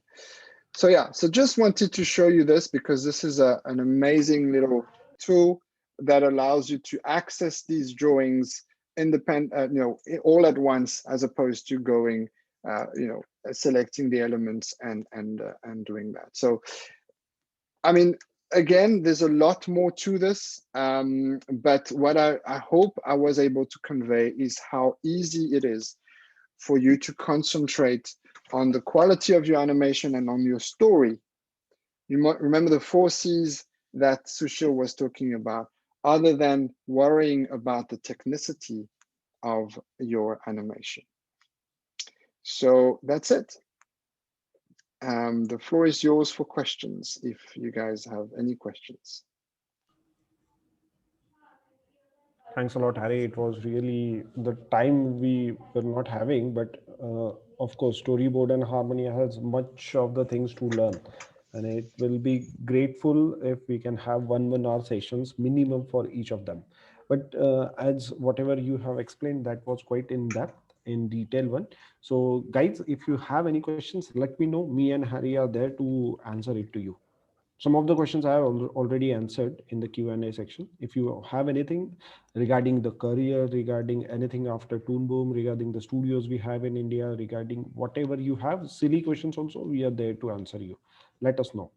S3: So yeah, so just wanted to show you this because this is an amazing little tool that allows you to access these drawings independent, all at once, as opposed to going, selecting the elements and doing that. So, I mean, again, there's a lot more to this, but what I hope I was able to convey is how easy it is for you to concentrate on the quality of your animation and on your story. You might remember the 4 C's that Sushil was talking about, other than worrying about the technicity of your animation. So that's it. The floor is yours for questions, if you guys have any questions.
S2: Thanks a lot, Harry. It was really the time we were not having, but of course, Storyboard and Harmonia has much of the things to learn. And it will be grateful if we can have 1 hour sessions minimum for each of them. But as whatever you have explained, that was quite in depth, in detail one. So guys, if you have any questions, let me know. Me and Harry are there to answer it to you. Some of the questions I have already answered in the Q&A section. If you have anything regarding the career, regarding anything after Toon Boom, regarding the studios we have in India, regarding whatever you have, silly questions also, we are there to answer you. Let us know.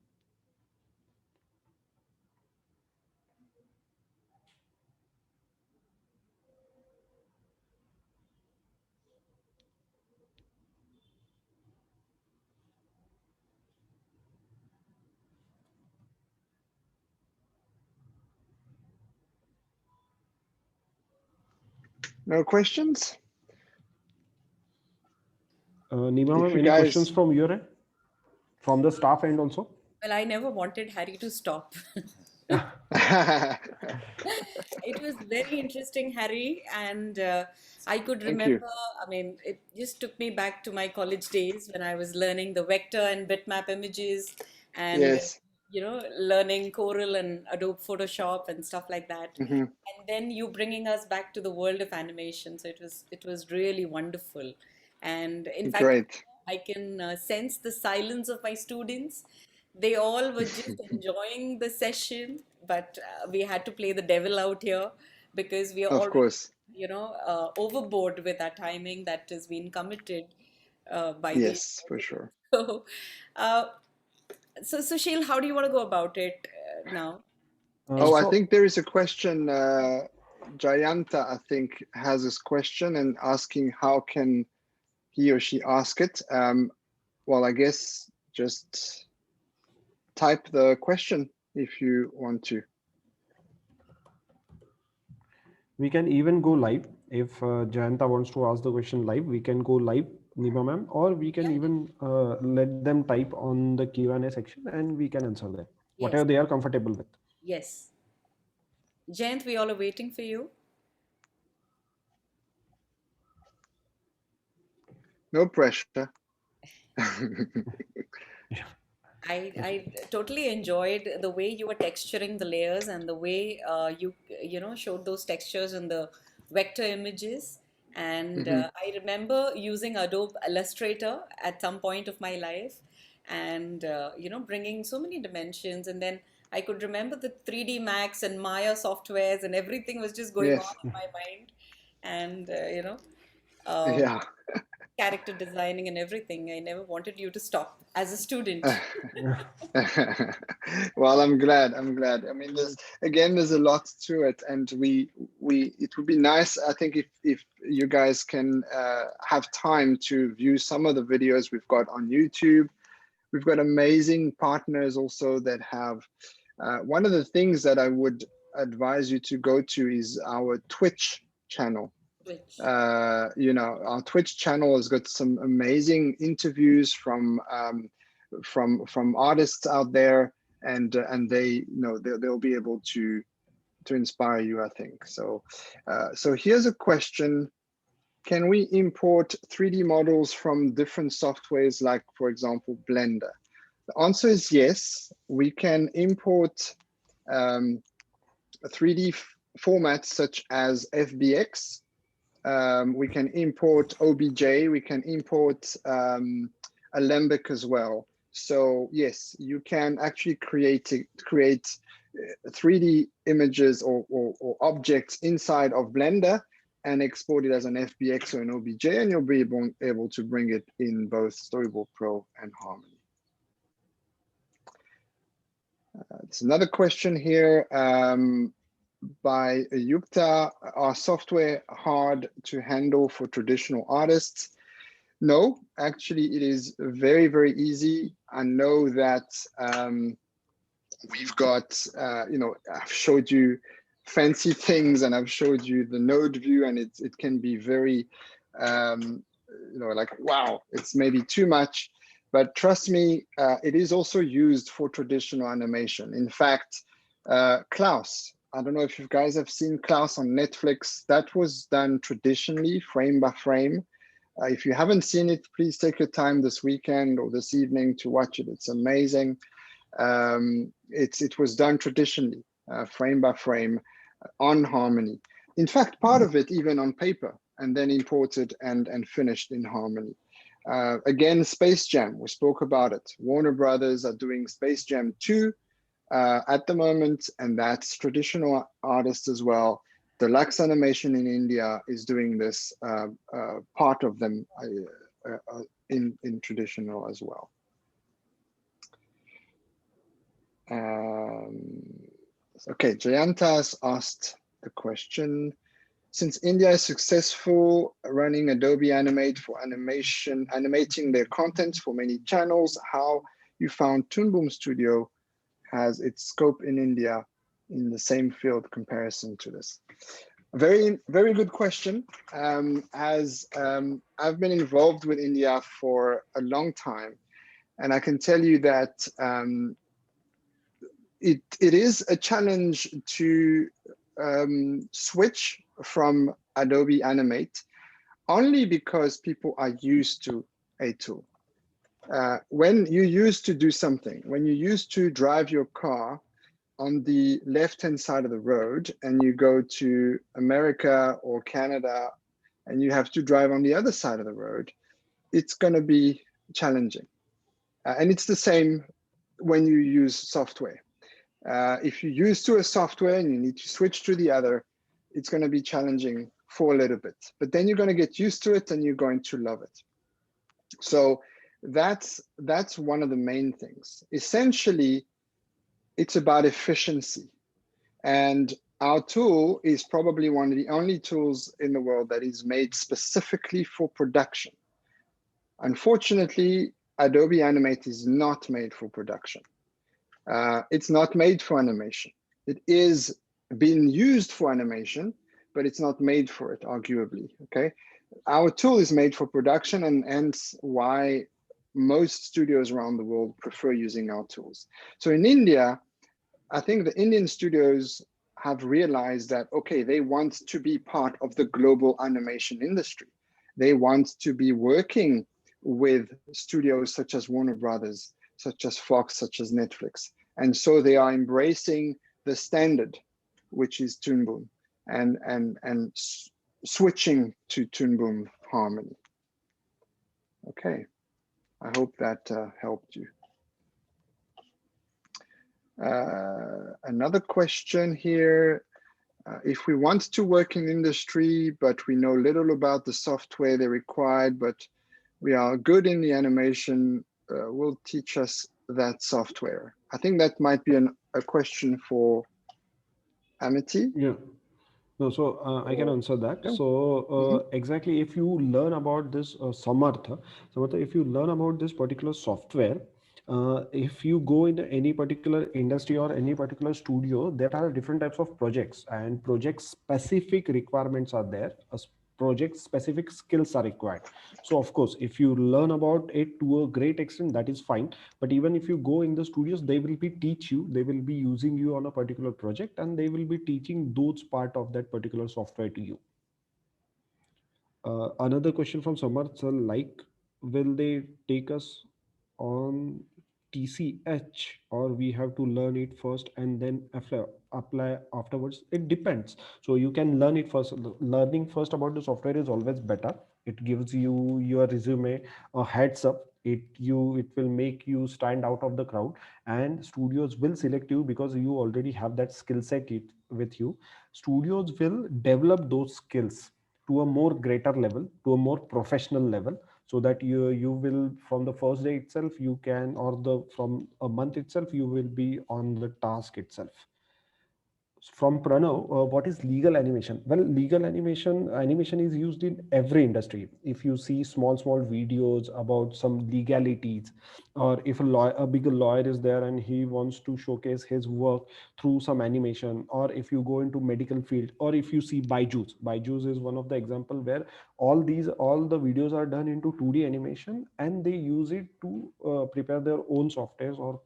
S3: No questions?
S2: Nima,
S3: If you
S2: any
S3: guys...
S2: questions from your end? From the staff end also?
S1: Well, I never wanted Harry to stop. It was very interesting, Harry, and I could
S3: Thank you.
S1: remember, I mean, it just took me back to my college days when I was learning the vector and bitmap images and,
S3: Yes.
S1: learning Corel and Adobe Photoshop and stuff like that.
S3: Mm-hmm.
S1: And then you bringing us back to the world of animation. So it was really wonderful. And in fact,
S3: Great.
S1: I can sense the silence of my students. They all were just enjoying the session, but we had to play the devil out here because we are
S3: Of
S1: already,
S3: course.
S1: overboard with our timing that has been committed by the.
S3: Yes, for sure.
S1: So, so Sushil, how do you want to go about it now?
S3: Oh, I think there is a question. Jayanta, I think, has this question and asking how can he or she ask it. Well, I guess just type the question if you want to.
S2: We can even go live. If Jayanta wants to ask the question live, we can go live, Nima ma'am, or we can even let them type on the Q&A section and we can answer them, whatever they are comfortable with.
S1: Yes. Jayant, we all are waiting for you.
S3: No pressure.
S1: I totally enjoyed the way you were texturing the layers and the way you showed those textures in the vector images. And I remember using Adobe Illustrator at some point of my life and bringing so many dimensions. And then I could remember the 3D Max and Maya softwares and everything was just going on in my mind. And
S3: Yeah.
S1: character designing and everything. I never wanted you to stop as a student.
S3: Well, I'm glad. I'm glad. I mean, there's a lot to it, and it would be nice, I think, if you guys can have time to view some of the videos we've got on YouTube. We've got amazing partners also that have. One of the things that I would advise you to go to is our Twitch channel. Our Twitch channel has got some amazing interviews from artists out there, and they they'll be able to inspire you, I think. So here's a question: can we import 3D models from different softwares, like for example Blender? The answer is yes. We can import 3D formats such as FBX. We can import OBJ, we can import Alembic as well. So yes, you can actually create 3D images or objects inside of Blender and export it as an FBX or an OBJ, and you'll be able to bring it in both Storyboard Pro and Harmony. There's another question here by Yukta. Are software hard to handle for traditional artists? No, actually it is very, very easy. I know that we've got, I've showed you fancy things, and I've showed you the node view, and it can be very, like, wow, it's maybe too much. But trust me, it is also used for traditional animation. In fact, Klaus, I don't know if you guys have seen Klaus on Netflix. That was done traditionally, frame by frame. If you haven't seen it, please take your time this weekend or this evening to watch it. It's amazing. It was done traditionally, frame by frame, on Harmony. In fact, part of it even on paper, and then imported and finished in Harmony. Again, Space Jam, we spoke about it. Warner Brothers are doing Space Jam 2 at the moment, and that's traditional artists as well. Deluxe Animation in India is doing this, part of them in traditional as well. Okay, Jayanta's asked the question: since India is successful running Adobe Animate for animating their content for many channels, how you found Toon Boom Studio has its scope in India in the same field comparison to this? Very, very good question. I've been involved with India for a long time, and I can tell you that it is a challenge to switch from Adobe Animate, only because people are used to a tool. When you used to do something, when you used to drive your car on the left-hand side of the road and you go to America or Canada and you have to drive on the other side of the road, it's going to be challenging. And it's the same when you use software. If you're used to a software and you need to switch to the other, it's going to be challenging for a little bit, but then you're going to get used to it and you're going to love it. So that's one of the main things. Essentially, it's about efficiency. And our tool is probably one of the only tools in the world that is made specifically for production. Unfortunately, Adobe Animate is not made for production. It's not made for animation. It is being used for animation, but it's not made for it, arguably, okay? Our tool is made for production, and hence why most studios around the world prefer using our tools. So in India, I think the Indian studios have realized that, okay, they want to be part of the global animation industry. They want to be working with studios such as Warner Brothers, such as Fox, such as Netflix. And so they are embracing the standard, which is Toon Boom, and switching to Toon Boom Harmony. Okay, I hope that helped you. Another question here. If we want to work in industry, but we know little about the software they required, but we are good in the animation will teach us that software? I think that might be a question for Amity.
S2: Yeah. No, so I can answer that.
S3: Yeah.
S2: So
S3: Mhm.
S2: exactly, if you learn about this Samartha, if you learn about this particular software, if you go in any particular industry or any particular studio, there are different types of projects, and project specific requirements are there. Project specific skills are required. So of course, if you learn about it to a great extent, that is fine. But even if you go in the studios, they will be using you on a particular project, and they will be teaching those part of that particular software to you. Another question from Samarth sir, like, will they take us on TCH, or we have to learn it first and then apply afterwards? It depends. So you can learn it first. Learning first about the software is always better. It gives you your resume a heads up. It will make you stand out of the crowd, and studios will select you because you already have that skill set with you. Studios will develop those skills to a more greater level, to a more professional level, so that you will, from the first day itself, you can, or the from a month itself, you will be on the task itself. From Pranav, what is legal animation? Well, legal animation is used in every industry. If you see small videos about some legalities, or if a bigger lawyer is there and he wants to showcase his work through some animation, or if you go into medical field, or if you see Byju's is one of the example where all the videos are done into 2D animation, and they use it to prepare their own softwares, or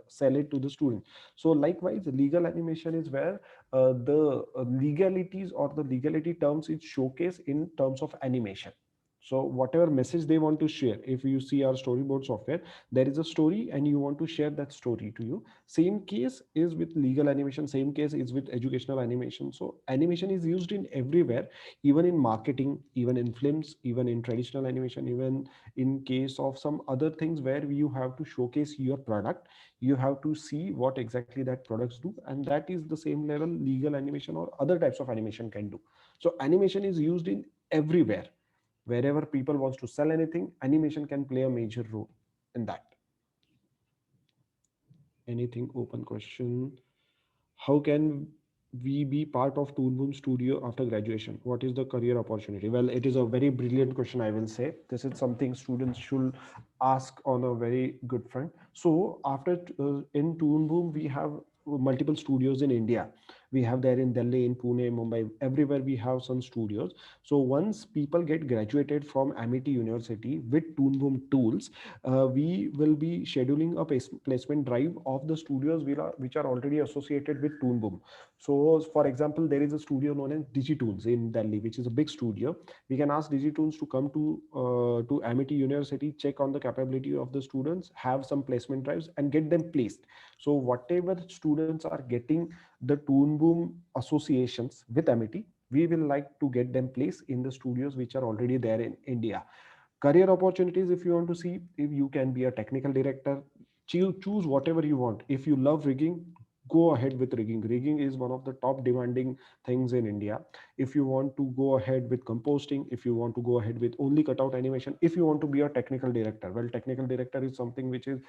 S2: sell it to the student. So likewise, legal animation is where the legalities or the legality terms is showcased in terms of animation. So whatever message they want to share, if you see our storyboard software, there is a story and you want to share that story to you. Same case is with legal animation, same case is with educational animation. So animation is used in everywhere, even in marketing, even in films, even in traditional animation, even in case of some other things where you have to showcase your product. You have to see what exactly that products do, and that is the same level legal animation or other types of animation can do. So animation is used in everywhere. Wherever people wants to sell anything, animation can play a major role in that. Anything open question? How can we be part of Toon Boom Studio after graduation? What is the career opportunity? Well, it is a very brilliant question, I will say. This is something students should ask on a very good front. So after in Toon Boom, we have multiple studios in India. We have there in Delhi, in Pune, Mumbai, everywhere we have some studios. So once people get graduated from Amity University with Toon Boom tools, we will be scheduling a placement drive of the studios which are already associated with Toon Boom. So for example, there is a studio known as Digitoons in Delhi, which is a big studio. We can ask Digitoons to come to Amity University, check on the capability of the students, have some placement drives, and get them placed. So whatever students are getting the Toon Boom associations with Amity, we will like to get them placed in the studios which are already there in India. Career opportunities, if you want to see, if you can be a technical director, choose whatever you want. If you love rigging, go ahead with rigging is one of the top demanding things in India. If you want to go ahead with composting, if you want to go ahead with only cutout animation, if you want to be a technical director, well, technical director is something which is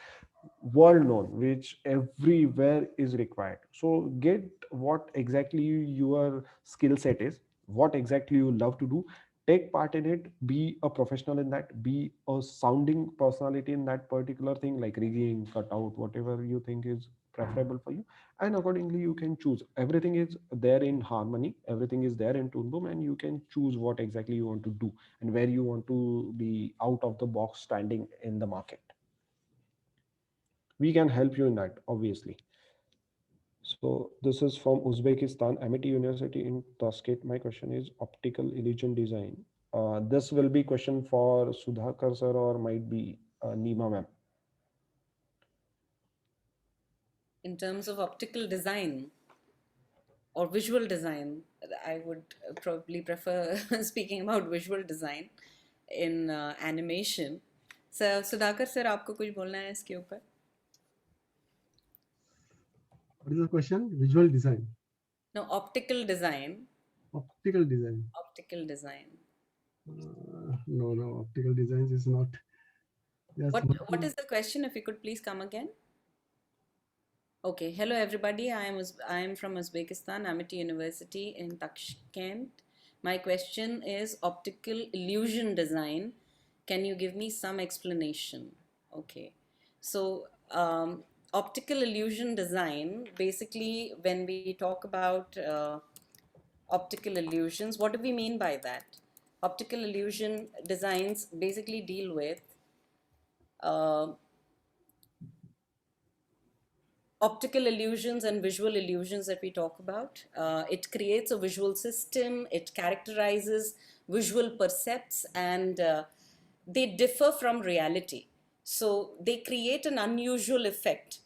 S2: world known, which everywhere is required. So get what exactly your skill set is, what exactly you love to do, take part in it, be a professional in that, be a sounding personality in that particular thing, like rigging, cutout, whatever you think is preferable for you, and accordingly you can choose. Everything is there in Harmony, everything is there in Toon Boom, and you can choose what exactly you want to do and where you want to be out of the box standing in the market. We can help you in that, obviously. So this is from Uzbekistan, Amity University in Tashkent. My question is optical illusion design. This will be question for Sudhakar sir, or might be Nima ma'am.
S1: In terms of optical design or visual design, I would probably prefer speaking about visual design in animation. So Sudhakar sir, आपको कुछ बोलना है इसके ऊपर?
S11: What is the question? Visual design.
S1: No, optical design.
S11: Optical design.
S1: Optical design.
S11: no. Optical designs is not. Yes.
S1: What is the question? If you could please come again. Okay. Hello, everybody. I am from Uzbekistan, Amity University in Tashkent. My question is optical illusion design. Can you give me some explanation? Okay. So, optical illusion design, basically, when we talk about optical illusions, what do we mean by that? Optical illusion designs basically deal with optical illusions and visual illusions that we talk about. It creates a visual system, it characterizes visual percepts, and they differ from reality. So they create an unusual effect.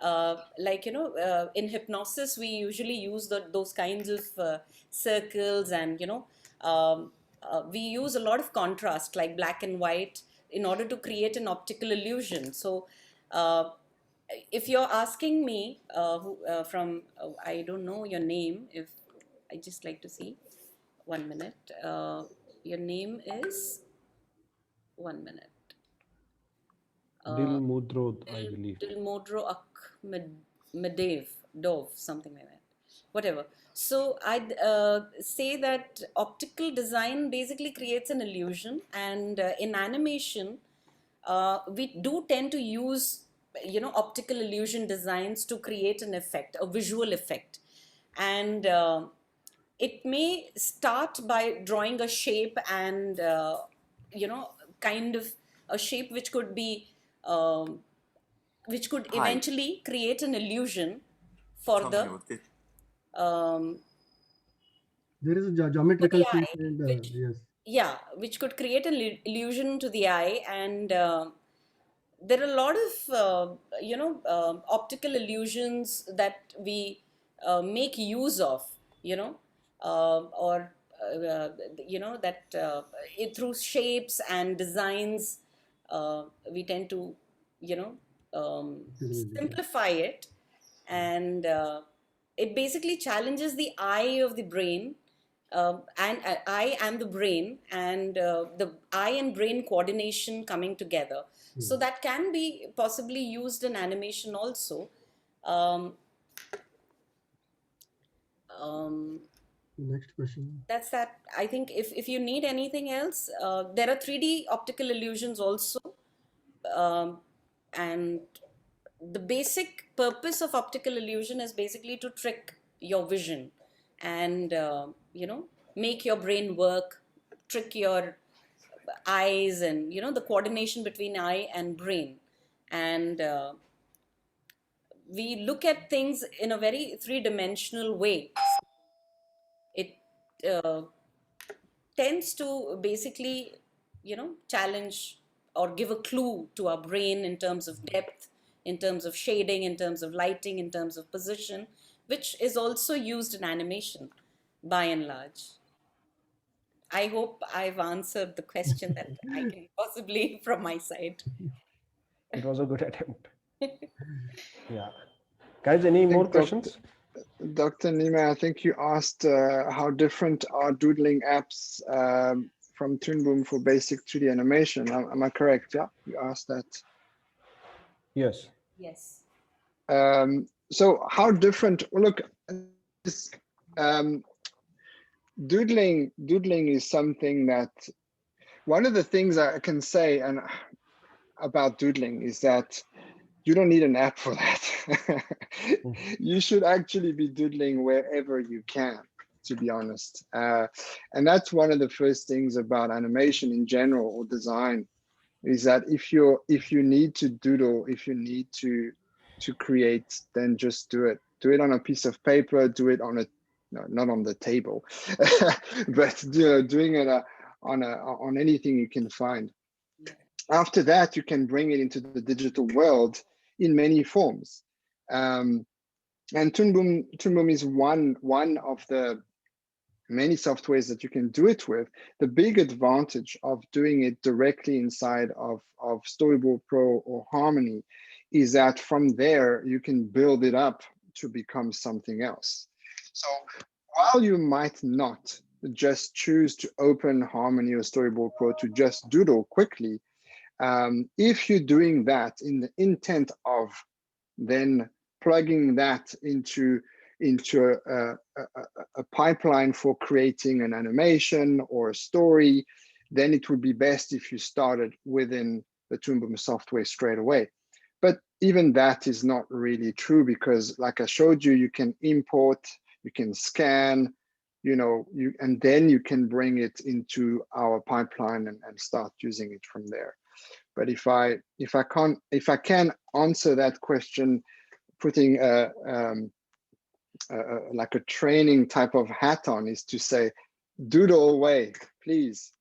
S1: In hypnosis, we usually use those kinds of circles, and we use a lot of contrast, like black and white, in order to create an optical illusion. So if you're asking me I don't know your name, if I just like to see, 1 minute. Your name is, 1 minute.
S2: Dilmudrod, I believe.
S1: Dilmodro Akhmedev, Dove, something like that. Whatever. So I'd say that optical design basically creates an illusion, and in animation, we do tend to use optical illusion designs to create an effect, a visual effect. And it may start by drawing a shape, and kind of a shape which could be which could eventually create an illusion for the
S11: there is a geometrical
S1: the
S11: shape
S1: eye,
S11: and yes.
S1: which could create an illusion to the eye. And there are a lot of optical illusions that we make use of, or that through shapes and designs, we tend to simplify it, and it basically challenges the eye of the brain, and eye and the brain, and the eye and brain coordination coming together. So that can be possibly used in animation also.
S11: Next question.
S1: That's that. I think if you need anything else, there are 3D optical illusions also. And the basic purpose of optical illusion is basically to trick your vision, and make your brain work, trick your eyes, and the coordination between eye and brain. And we look at things in a very three-dimensional way. It tends to basically challenge or give a clue to our brain in terms of depth, in terms of shading, in terms of lighting, in terms of position, which is also used in animation by and large. I hope I've answered the question that I can possibly from my side.
S2: It was a good attempt. Yeah. Guys, any more questions?
S3: Dr. Nima, I think you asked how different are doodling apps from Toon Boom for basic 2D animation. Am I correct? Yeah, you asked that.
S2: Yes.
S1: Yes.
S3: So how different? Well, look, this, doodling is something that, one of the things I can say about doodling is that you don't need an app for that. You should actually be doodling wherever you can, to be honest. And that's one of the first things about animation in general, or design, is that if you need to doodle, if you need to create, then just do it. Do it on a piece of paper, do it on not on the table, but doing it on anything you can find. After that, you can bring it into the digital world in many forms. And Toon Boom is one of the many softwares that you can do it with. The big advantage of doing it directly inside of Storyboard Pro or Harmony is that from there, you can build it up to become something else. So while you might not just choose to open Harmony or Storyboard Pro to just doodle quickly. If you're doing that in the intent of then plugging that into a pipeline for creating an animation or a story, then it would be best if you started within the Toon Boom software straight away. But even that is not really true, because like I showed you, you can import, you can scan, and then you can bring it into our pipeline and start using it from there. But if I can answer that question, putting like a training type of hat on, is to say, doodle away, please,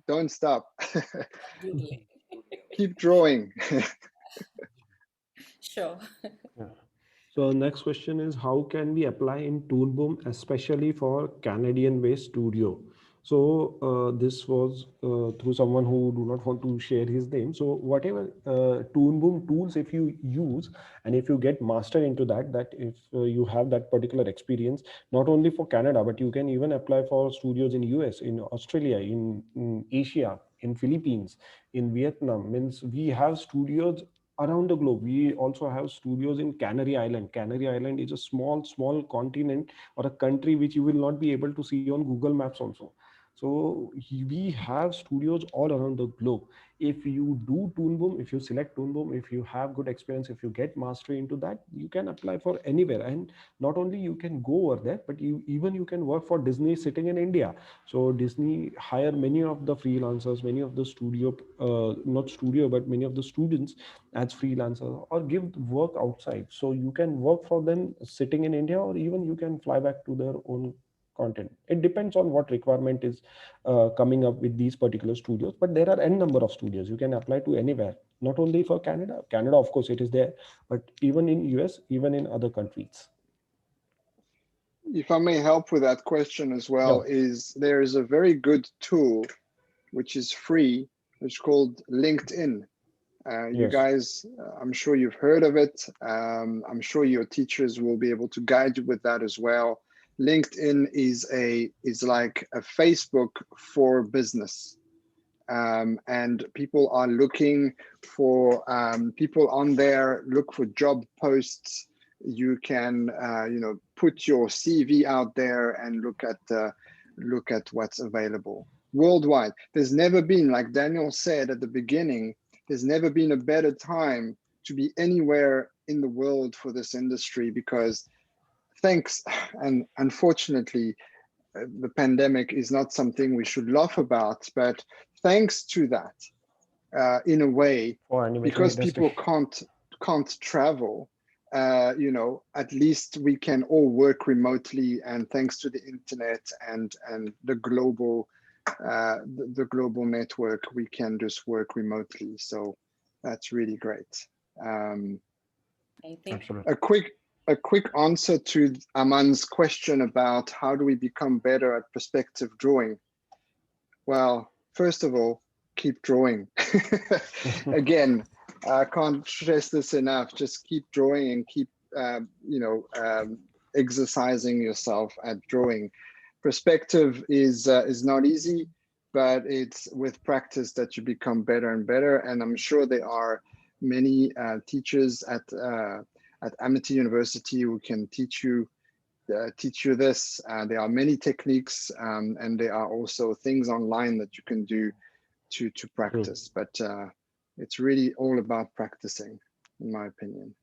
S3: don't stop.
S1: Doodling.
S2: Keep drawing.
S1: Sure.
S2: Yeah. So next question is, how can we apply in Toon Boom, especially for Canadian-based studio? So this was through someone who do not want to share his name. So whatever Toon Boom tools, if you use and if you get master into that if you have that particular experience, not only for Canada, but you can even apply for studios in US, in Australia, in Asia, in Philippines, in Vietnam. Means we have studios around the globe. We also have studios in Canary Island. Canary Island is a small continent or a country which you will not be able to see on Google Maps also. So we have studios all around the globe. If you do Toon Boom, if you select Toon Boom, if you have good experience, if you get mastery into that, you can apply for anywhere. And not only you can go over there, but you can work for Disney sitting in India. So Disney hire many of the freelancers, many of the studio, not studio, but many of the students as freelancers, or give work outside. So you can work for them sitting in India, or even you can fly back to their own content. It depends on what requirement is coming up with these particular studios, but there are n number of studios. You can apply to anywhere, not only for Canada. Canada, of course, it is there, but even in US, even in other countries.
S3: If I may help with that question as well, is there is a very good tool which is free, which is called LinkedIn. You guys, I'm sure you've heard of it. I'm sure your teachers will be able to guide you with that as well. LinkedIn is like a Facebook for business. And people are looking for people on there, look for job posts. You can put your CV out there and look at what's available worldwide. There's never been, like Daniel said at the beginning, there's never been a better time to be anywhere in the world for this industry, because and unfortunately, the pandemic is not something we should laugh about, but thanks to that, in a way, because people can't travel, at least we can all work remotely, and thanks to the internet and the global network, we can just work remotely. So that's really great.
S1: I think
S3: a quick answer to Aman's question about how do we become better at perspective drawing. Well, first of all, keep drawing. Again, I can't stress this enough. Just keep drawing and keep exercising yourself at drawing. Perspective is not easy, but it's with practice that you become better and better. And I'm sure there are many teachers at Amity University who can teach you this. There are many techniques, and there are also things online that you can do to practice. But it's really all about practicing, in my opinion.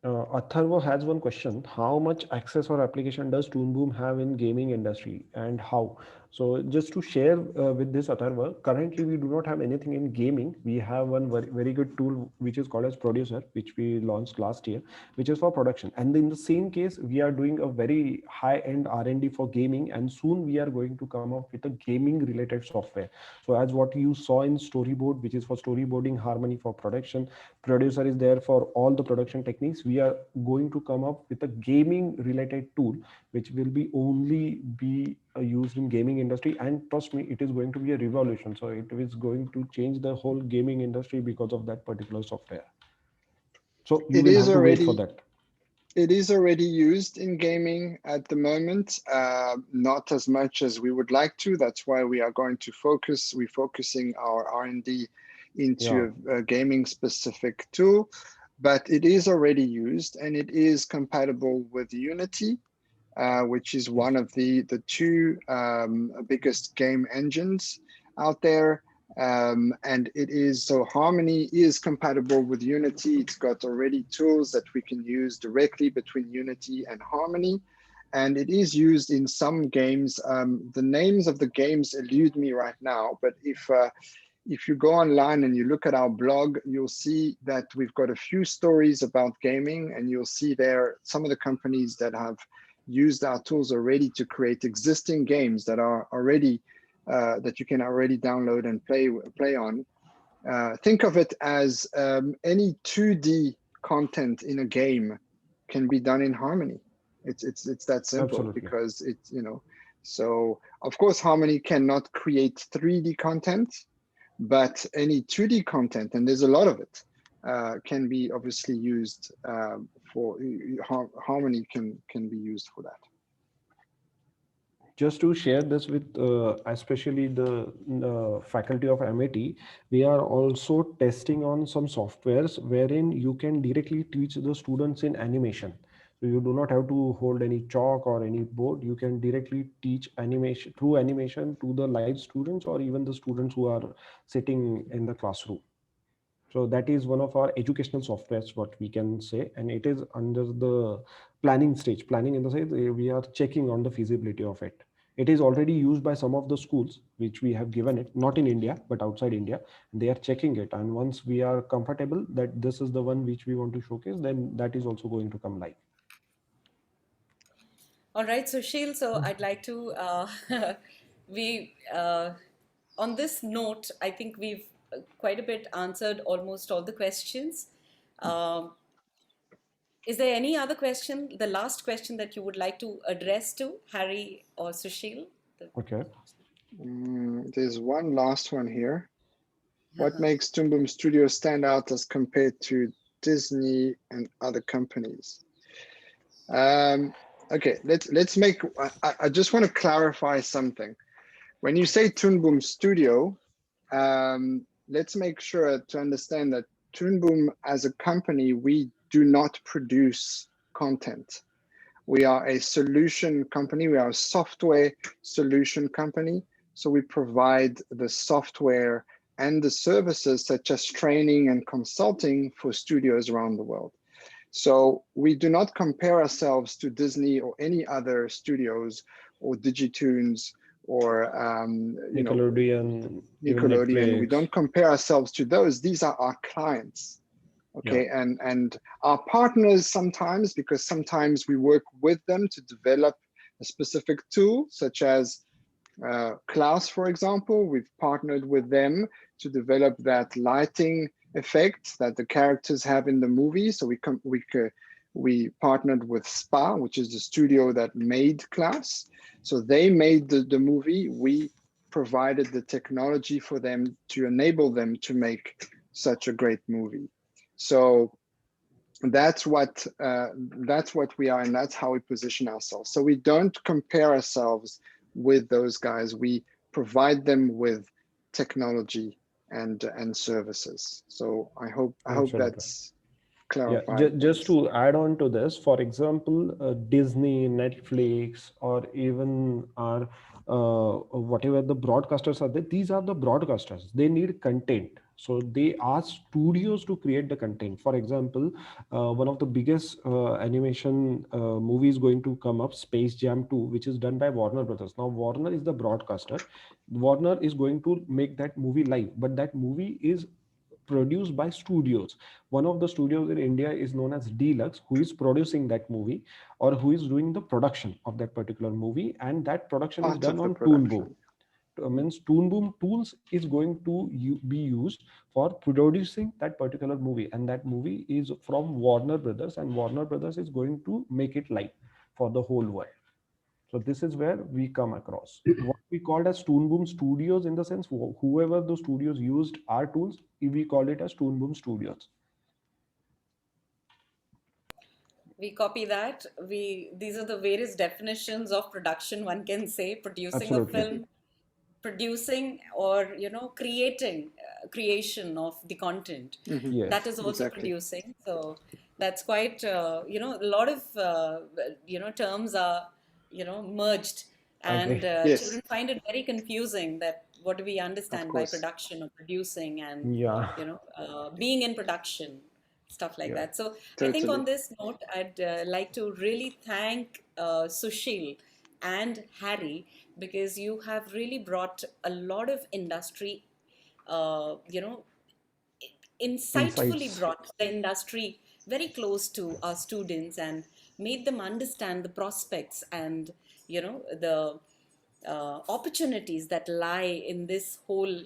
S2: Atharva has one question. How much access or application does Toon Boom have in gaming industry, and how? So just to share with this, Atharva, currently we do not have anything in gaming. We have one very good tool which is called as Producer, which we launched last year, which is for production. And in the same case, we are doing a very high-end R&D for gaming, and soon we are going to come up with a gaming related software. So as what you saw in Storyboard, which is for storyboarding, Harmony for production, Producer is there for all the production techniques. We are going to come up with a gaming related tool which will be only used in gaming industry, and trust me, it is going to be a revolution. So it is going to change the whole gaming industry because of that particular software. So you will have to wait for that.
S3: it is already used in gaming at the moment, not as much as we would like to. That's why we are going to focus. We're focusing our R&D into a gaming specific tool, but it is already used and it is compatible with Unity, which is one of the two biggest game engines out there. And it is, so Harmony is compatible with Unity. It's got already tools that we can use directly between Unity and Harmony. And it is used in some games. The names of the games elude me right now, but if you go online and you look at our blog, you'll see that we've got a few stories about gaming, and you'll see there some of the companies that have used our tools already to create existing games that are already that you can already download and play on. Think of it as any 2D content in a game can be done in Harmony. It's that simple. Absolutely. Because it's, you know, so of course Harmony cannot create 3D content, but any 2D content, and there's a lot of it, can be obviously used for Harmony can be used for that.
S2: Just to share this with especially the faculty of MAT, we are also testing on some softwares wherein you can directly teach the students in animation. So you do not have to hold any chalk or any board. You can directly teach animation through animation to the live students or even the students who are sitting in the classroom. So that is one of our educational softwares, what we can say, and it is under the planning stage. Planning in the sense we are checking on the feasibility of it. It is already used by some of the schools which we have given it, not in India, but outside India. They are checking it. And once we are comfortable that this is the one which we want to showcase, then that is also going to come live.
S1: All right, Sushil, so I'd like to, on this note, I think we've quite a bit answered almost all the questions. Is there any other question, the last question that you would like to address to Harry or Sushil?
S2: Okay.
S3: There's one last one here. What makes Toon Boom Studios stand out as compared to Disney and other companies? Okay, let's make, I just want to clarify something. When you say Toon Boom Studio, let's make sure to understand that Toon Boom as a company, we do not produce content. We are a solution company. We are a software solution company. So we provide the software and the services such as training and consulting for studios around the world. So we do not compare ourselves to Disney or any other studios or Digitoons or
S2: Nickelodeon.
S3: We don't compare ourselves to those. These are our clients. Okay, yeah. And our partners sometimes, because sometimes we work with them to develop a specific tool, such as Klaus, for example. We've partnered with them to develop that lighting effect that the characters have in the movie. So we partnered with SPA, which is the studio that made Klaus. So they made the movie. We provided the technology for them to enable them to make such a great movie. So that's what we are, and that's how we position ourselves. So we don't compare ourselves with those guys. We provide them with technology and services. So I hope that's clarified.
S2: Yeah, just to add on to this, for example, Disney, Netflix, or even our whatever the broadcasters are there, these are the broadcasters. They need content. So they ask studios to create the content. For example, one of the biggest animation movies going to come up, Space Jam 2, which is done by Warner Brothers. Now, Warner is the broadcaster. Warner is going to make that movie live, but that movie is produced by studios. One of the studios in India is known as Deluxe, who is producing that movie or who is doing the production of that particular movie, and that production is done on Toon Boom. Means Toon Boom tools is going to be used for producing that particular movie, and that movie is from Warner Brothers, and Warner Brothers is going to make it live for the whole world. So this is where we come across what we called as Toon Boom Studios, in the sense whoever the studios used our tools, we call it as Toon Boom Studios.
S1: We copy that. These are the various definitions of production one can say: producing a
S2: Absolutely.
S1: film, producing or creation of the content. That
S2: Yes.
S1: is also
S3: Exactly.
S1: producing. So that's quite a lot of terms are merged, and
S2: Agree.
S3: Yes.
S1: children find it very confusing that what do we
S3: Of
S1: understand by
S3: course.
S1: production or producing, and
S2: Yeah.
S1: being in production, stuff like
S2: Yeah.
S1: that. So I think on
S3: Totally.
S1: this note, I'd like to really thank Sushil and Harry, because you have really brought a lot of industry, uh, you know, insightfully
S2: Insights.
S1: brought the industry very close to our students and made them understand the prospects and the opportunities that lie in this whole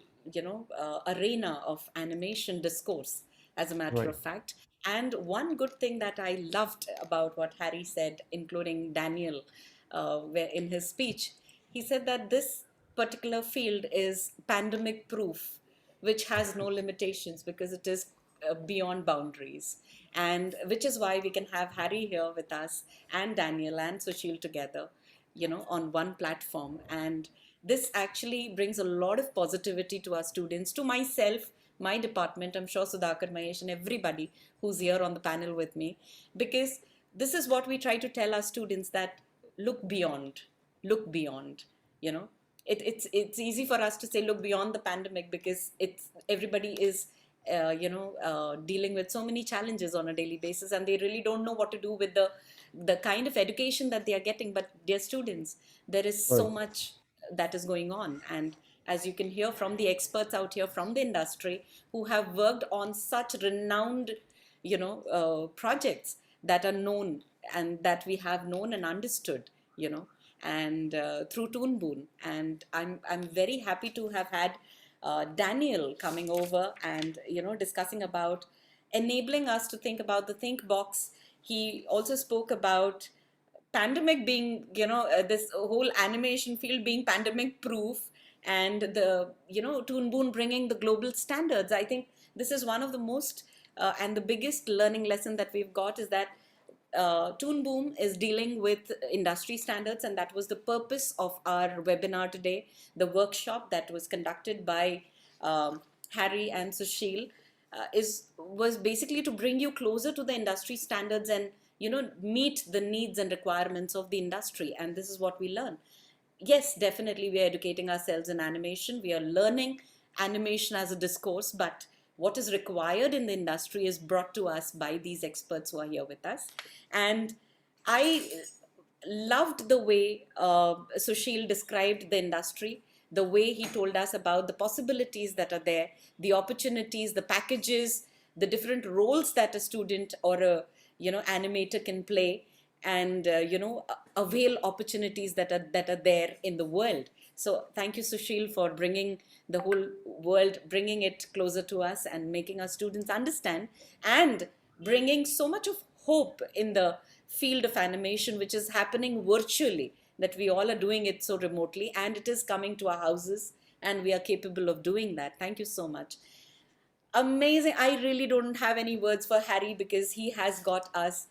S1: arena of animation discourse, as a matter
S2: Right.
S1: of fact. And one good thing that I loved about what Harry said, including Daniel, where in his speech he said that this particular field is pandemic proof, which has no limitations because it is beyond boundaries. And which is why we can have Harry here with us, and Daniel and Sushil together, on one platform. And this actually brings a lot of positivity to our students, to myself, my department, I'm sure Sudhakar, Mahesh, and everybody who's here on the panel with me, because this is what we try to tell our students, that look beyond, you know it's easy for us to say look beyond the pandemic, because it's everybody is dealing with so many challenges on a daily basis, and they really don't know what to do with the kind of education that they are getting. But dear students, there is so
S2: Right.
S1: much that is going on, and as you can hear from the experts out here from the industry who have worked on such renowned projects that are known, and that we have known and understood, and through Toon Boon. And I'm very happy to have had Daniel coming over and discussing about enabling us to think about the think box. He also spoke about pandemic being, this whole animation field being pandemic proof, and the Toon Boon bringing the global standards. I think this is one of the most and the biggest learning lesson that we've got, is that Toon Boom is dealing with industry standards, and that was the purpose of our webinar today, the workshop that was conducted by Harry and Sushil. Was basically to bring you closer to the industry standards and meet the needs and requirements of the industry. And this is what we learn. Yes, definitely we are educating ourselves in animation, we are learning animation as a discourse, but what is required in the industry is brought to us by these experts who are here with us. And I loved the way Sushil described the industry, the way he told us about the possibilities that are there, the opportunities, the packages, the different roles that a student or a animator can play, and avail opportunities that are there in the world. So thank you, Sushil, for bringing the whole world, bringing it closer to us, and making our students understand, and bringing so much of hope in the field of animation, which is happening virtually, that we all are doing it so remotely, and it is coming to our houses, and we are capable of doing that. Thank you so much. Amazing. I really don't have any words for Harry, because he has got us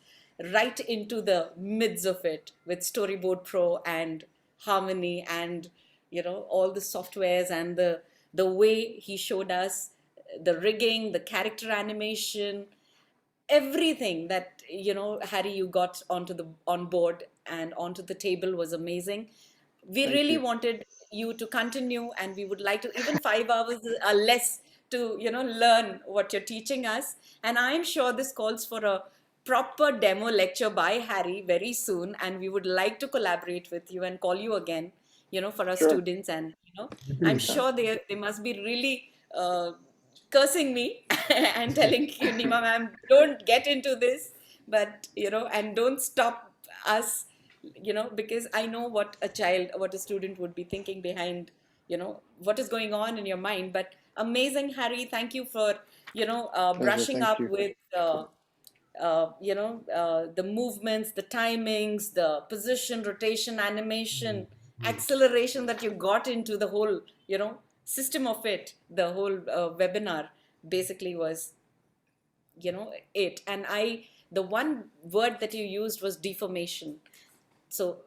S1: right into the midst of it with Storyboard Pro and Harmony, and all the softwares, and the way he showed us the rigging, the character animation, everything that Harry, you got on board and onto the table was amazing. We
S3: Thank
S1: really
S3: you.
S1: wanted you to continue, and we would like to even 5 hours or less to learn what you're teaching us. And I'm sure this calls for a proper demo lecture by Harry very soon, and we would like to collaborate with you and call you again, for our
S3: Sure.
S1: students. And I'm
S3: Anytime.
S1: sure they must be really cursing me and telling you, Nima ma'am, don't get into this, but and don't stop us, because I know what a student would be thinking behind, what is going on in your mind. But amazing, Harry. Thank you for,
S3: Pleasure.
S1: brushing
S3: Thank
S1: up
S3: you.
S1: with, the movements, the timings, the position, rotation, animation, acceleration that you got into the whole, system of it. The whole webinar basically was, it. And I the one word that you used was deformation. So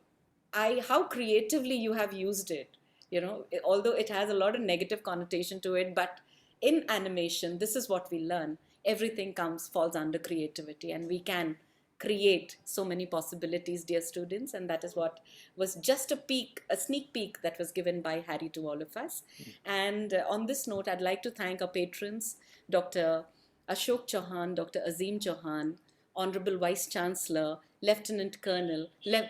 S1: how creatively you have used it, although it has a lot of negative connotation to it, but in animation, this is what we learn. Everything falls under creativity, and we can create so many possibilities, dear students, and that is what was just a sneak peek that was given by Harry to all of us. And on this note, I'd like to thank our patrons, Dr. Ashok Chauhan, Dr. Azim Chauhan, Honorable Vice Chancellor, Lieutenant Colonel,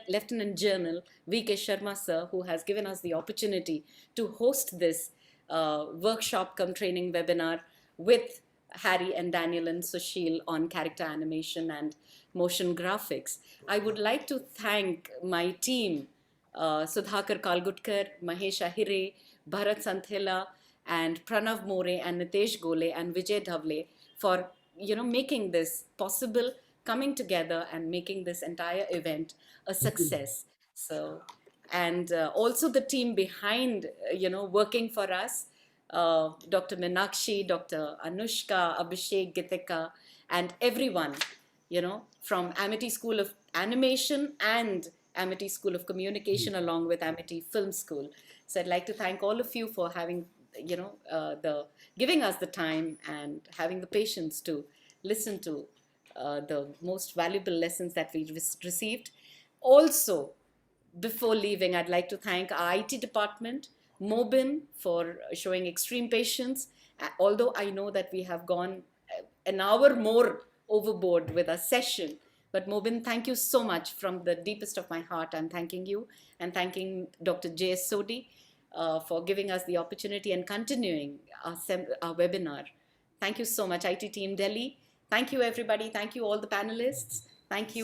S1: Lieutenant General V.K. Sharma sir, who has given us the opportunity to host this workshop cum training webinar with Harry and Daniel and Sushil on character animation and motion graphics. I would like to thank my team, Sudhakar Kalgutkar, Mahesh Ahire, Bharat Santhela, and Pranav More and Nitesh Gole and Vijay Dhavle for making this possible, coming together and making this entire event a success. So, and also the team behind, working for us, Dr. Meenakshi, Dr. Anushka, Abhishek, Gitika, and everyone, from Amity School of Animation and Amity School of Communication, along with Amity Film School. So I'd like to thank all of you for having, giving us the time and having the patience to listen to the most valuable lessons that we received. Also, before leaving, I'd like to thank our IT department, Mobin, for showing extreme patience. Although I know that we have gone an hour more overboard with our session, but Mobin, thank you so much from the deepest of my heart. I'm thanking you and thanking Dr. J.S. Sodi for giving us the opportunity and continuing our webinar. Thank you so much, IT Team Delhi. Thank you, everybody. Thank you, all the panelists. Thank you.